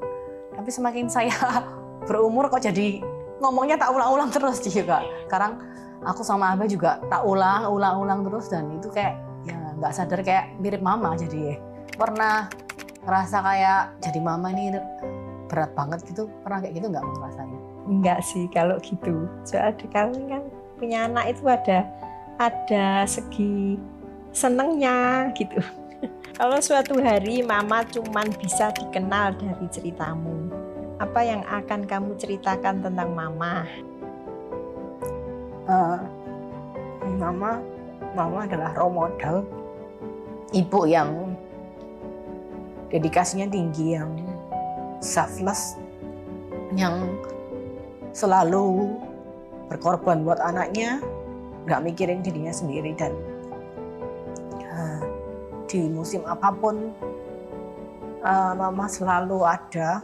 tapi semakin saya berumur kok jadi ngomongnya tak ulang-ulang terus juga. Sekarang aku sama Abah juga tak ulang terus dan itu kayak ya nggak sadar kayak mirip Mama jadi pernah ngerasa kayak jadi Mama ini berat banget gitu, pernah kayak gitu nggak ngerasain? Enggak sih kalau gitu. Soalnya kalian kan punya anak itu ada ada segi senengnya gitu. Kalau suatu hari mama cuman bisa dikenal dari ceritamu, apa yang akan kamu ceritakan tentang mama? Mama adalah role model, ibu yang dedikasinya tinggi, yang selfless, yang selalu berkorban buat anaknya, nggak mikirin dirinya sendiri, dan di musim apapun mama selalu ada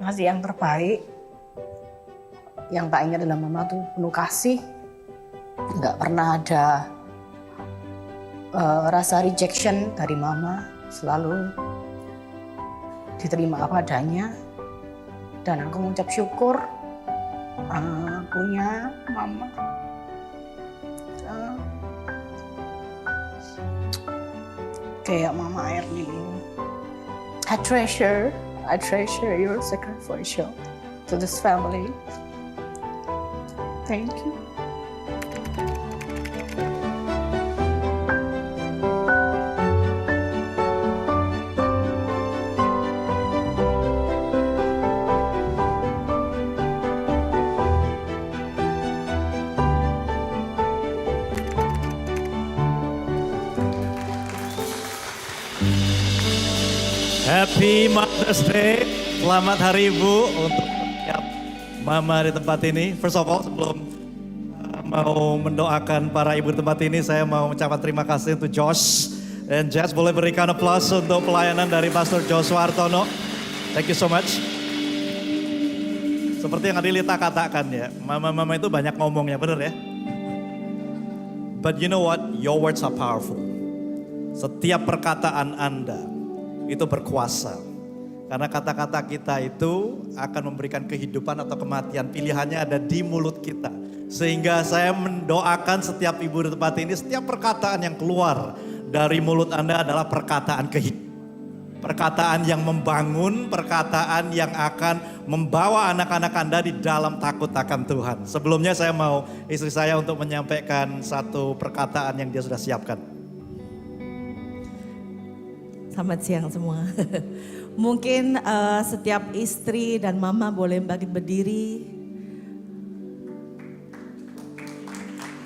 ngasih yang terbaik. Yang tak ingat adalah mama tuh penuh kasih, nggak pernah ada rasa rejection dari mama, selalu diterima apa adanya. Dan aku mengucap syukur punya mama. Kayak Mama Ernie. I treasure your sacrifice to this family. Thank you. Happy Mother's Day, selamat Hari Ibu untuk setiap mama di tempat ini. First of all, sebelum mau mendoakan para ibu di tempat ini, saya mau mengucapkan terima kasih untuk Josh dan Jess. Boleh berikan aplaus untuk pelayanan dari Pastor Joshua Hartono. Thank you so much. Seperti yang Adilita katakan ya, mama-mama itu banyak ngomongnya, bener ya? But you know what? Your words are powerful. Setiap perkataan Anda itu berkuasa. Karena kata-kata kita itu akan memberikan kehidupan atau kematian. Pilihannya ada di mulut kita. Sehingga saya mendoakan setiap ibu di tempat ini, setiap perkataan yang keluar dari mulut Anda adalah perkataan kehidupan. Perkataan yang membangun, perkataan yang akan membawa anak-anak Anda di dalam takut akan Tuhan. Sebelumnya saya mau istri saya untuk menyampaikan satu perkataan yang dia sudah siapkan. Selamat siang semua. Mungkin setiap istri dan mama boleh bangkit berdiri.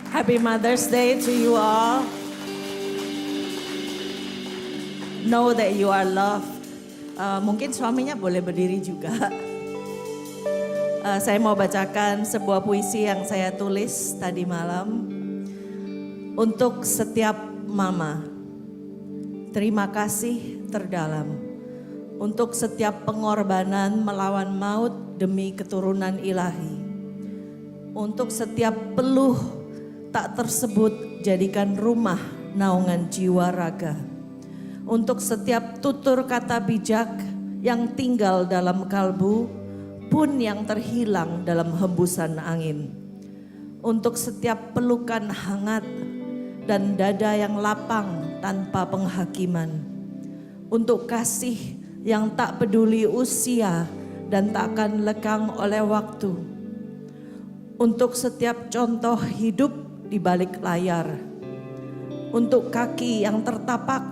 Happy Mother's Day to you all. Know that you are loved. Mungkin suaminya boleh berdiri juga. Saya mau bacakan sebuah puisi yang saya tulis tadi malam. Untuk setiap mama. Terima kasih terdalam untuk setiap pengorbanan melawan maut demi keturunan ilahi. Untuk setiap peluh tak tersebut jadikan rumah naungan jiwa raga. Untuk setiap tutur kata bijak yang tinggal dalam kalbu pun yang terhilang dalam hembusan angin. Untuk setiap pelukan hangat dan dada yang lapang tanpa penghakiman. Untuk kasih yang tak peduli usia dan tak akan lekang oleh waktu. Untuk setiap contoh hidup di balik layar. Untuk kaki yang tertapak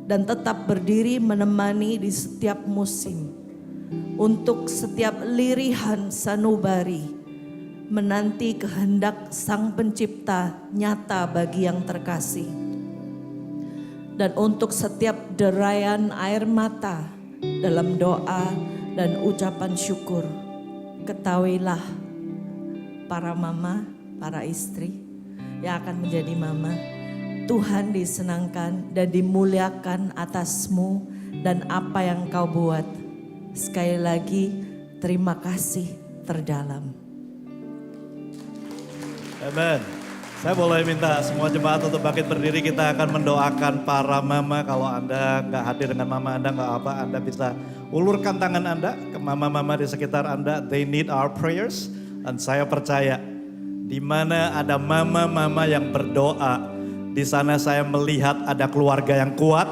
dan tetap berdiri menemani di setiap musim. Untuk setiap lirihan sanubari menanti kehendak Sang Pencipta nyata bagi yang terkasih. Dan untuk setiap deraian air mata dalam doa dan ucapan syukur, ketahuilah para mama, para istri yang akan menjadi mama, Tuhan disenangkan dan dimuliakan atasmu dan apa yang kau buat. Sekali lagi terima kasih terdalam. Amen. Saya boleh minta semua jemaat untuk bangkit berdiri, kita akan mendoakan para mama. Kalau Anda nggak hadir dengan mama Anda nggak apa, Anda bisa ulurkan tangan Anda ke mama-mama di sekitar Anda. They need our prayers. Dan saya percaya di mana ada mama-mama yang berdoa, di sana saya melihat ada keluarga yang kuat,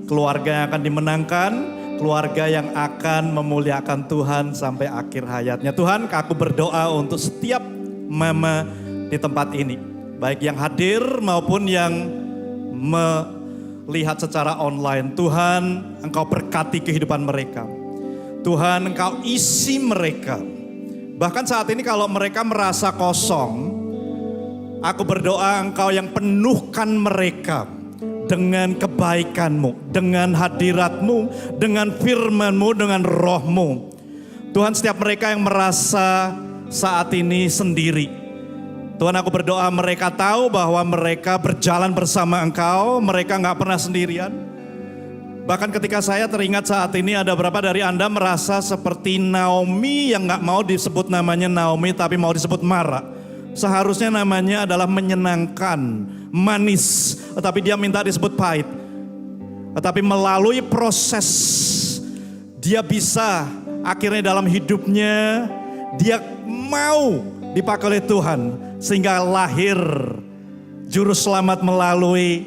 keluarga yang akan dimenangkan, keluarga yang akan memuliakan Tuhan sampai akhir hayatnya. Tuhan, aku berdoa untuk setiap mama di tempat ini. baik yang hadir maupun yang melihat secara online. Tuhan, Engkau berkati kehidupan mereka. Tuhan, Engkau isi mereka. Bahkan saat ini kalau mereka merasa kosong, aku berdoa Engkau yang penuhkan mereka dengan kebaikan-Mu, dengan hadirat-Mu, dengan firman-Mu, dengan roh-Mu. Tuhan, setiap mereka yang merasa saat ini sendiri, Tuhan, aku berdoa mereka tahu bahwa mereka berjalan bersama Engkau, mereka gak pernah sendirian. Bahkan ketika saya teringat saat ini ada beberapa dari Anda merasa seperti Naomi yang gak mau disebut namanya Naomi tapi mau disebut Mara. Seharusnya namanya adalah menyenangkan, manis, tetapi dia minta disebut pahit. Tetapi melalui proses dia bisa akhirnya dalam hidupnya dia mau dipakai oleh Tuhan sehingga lahir juru selamat melalui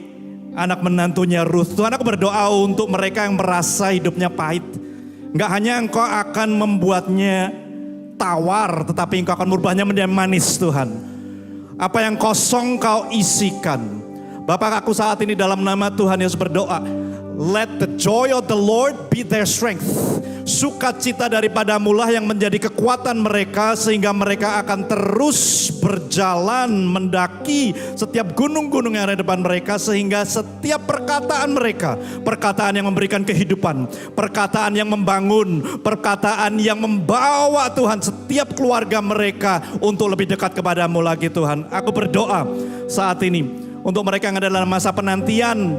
anak menantunya Ruth. Tuhan, aku berdoa untuk mereka yang merasa hidupnya pahit. Enggak hanya Engkau akan membuatnya tawar, tetapi Engkau akan merubahnya menjadi manis, Tuhan. Apa yang kosong Kau isikan. Bapak, aku saat ini dalam nama Tuhan Yesus berdoa, let the joy of the Lord be their strength. Sukacita daripadamu lah yang menjadi kekuatan mereka sehingga mereka akan terus berjalan mendaki setiap gunung-gunung yang ada di depan mereka, sehingga setiap perkataan mereka, perkataan yang memberikan kehidupan, perkataan yang membangun, perkataan yang membawa Tuhan setiap keluarga mereka untuk lebih dekat kepadamu lagi Tuhan. Aku berdoa saat ini untuk mereka yang ada dalam masa penantian,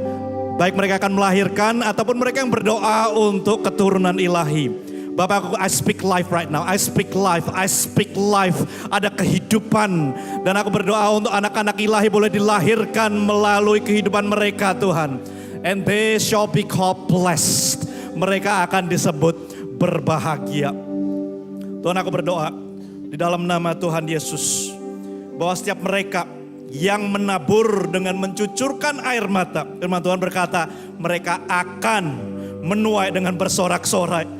baik mereka akan melahirkan ataupun mereka yang berdoa untuk keturunan ilahi. Bapak, I speak life right now. I speak life. I speak life. Ada kehidupan. Dan aku berdoa untuk anak-anak ilahi boleh dilahirkan melalui kehidupan mereka Tuhan. And they shall be called blessed. Mereka akan disebut berbahagia. Tuhan, aku berdoa di dalam nama Tuhan Yesus, bahwa setiap mereka yang menabur dengan mencucurkan air mata, firman Tuhan berkata mereka akan menuai dengan bersorak-sorai.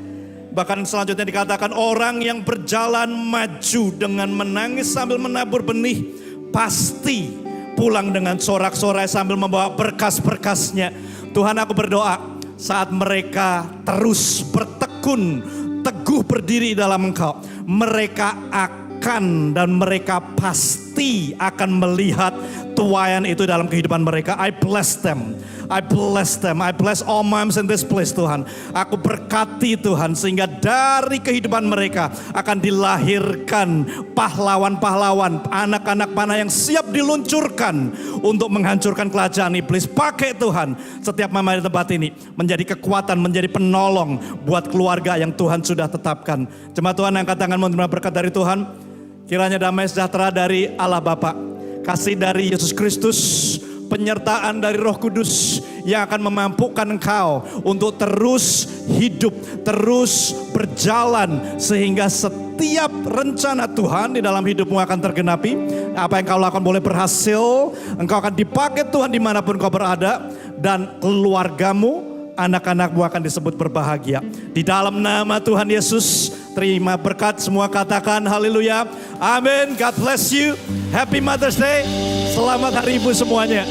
Bahkan selanjutnya dikatakan orang yang berjalan maju dengan menangis sambil menabur benih pasti pulang dengan sorak-sorai sambil membawa berkas-berkasnya. Tuhan, aku berdoa saat mereka terus bertekun teguh berdiri dalam Engkau, mereka akan dan mereka pasti akan melihat tuaian itu dalam kehidupan mereka. I bless them. I bless them. I bless all moms in this place Tuhan. Aku berkati Tuhan sehingga dari kehidupan mereka akan dilahirkan pahlawan-pahlawan, anak-anak panah yang siap diluncurkan untuk menghancurkan kerajaan iblis. Pakai Tuhan setiap mama di tempat ini menjadi kekuatan, menjadi penolong buat keluarga yang Tuhan sudah tetapkan. Jemaat Tuhan, angkat tangan menerima berkat dari Tuhan. Kiranya damai sejahtera dari Allah Bapa, kasih dari Yesus Kristus, penyertaan dari Roh Kudus yang akan memampukan engkau untuk terus hidup, terus berjalan sehingga setiap rencana Tuhan di dalam hidupmu akan tergenapi. Apa yang kau lakukan boleh berhasil, engkau akan dipakai Tuhan dimanapun kau berada, dan keluargamu, anak-anakmu akan disebut berbahagia. Di dalam nama Tuhan Yesus, terima berkat semua, katakan haleluya. Amin. God bless you. Happy Mother's Day. Selamat Hari Ibu semuanya.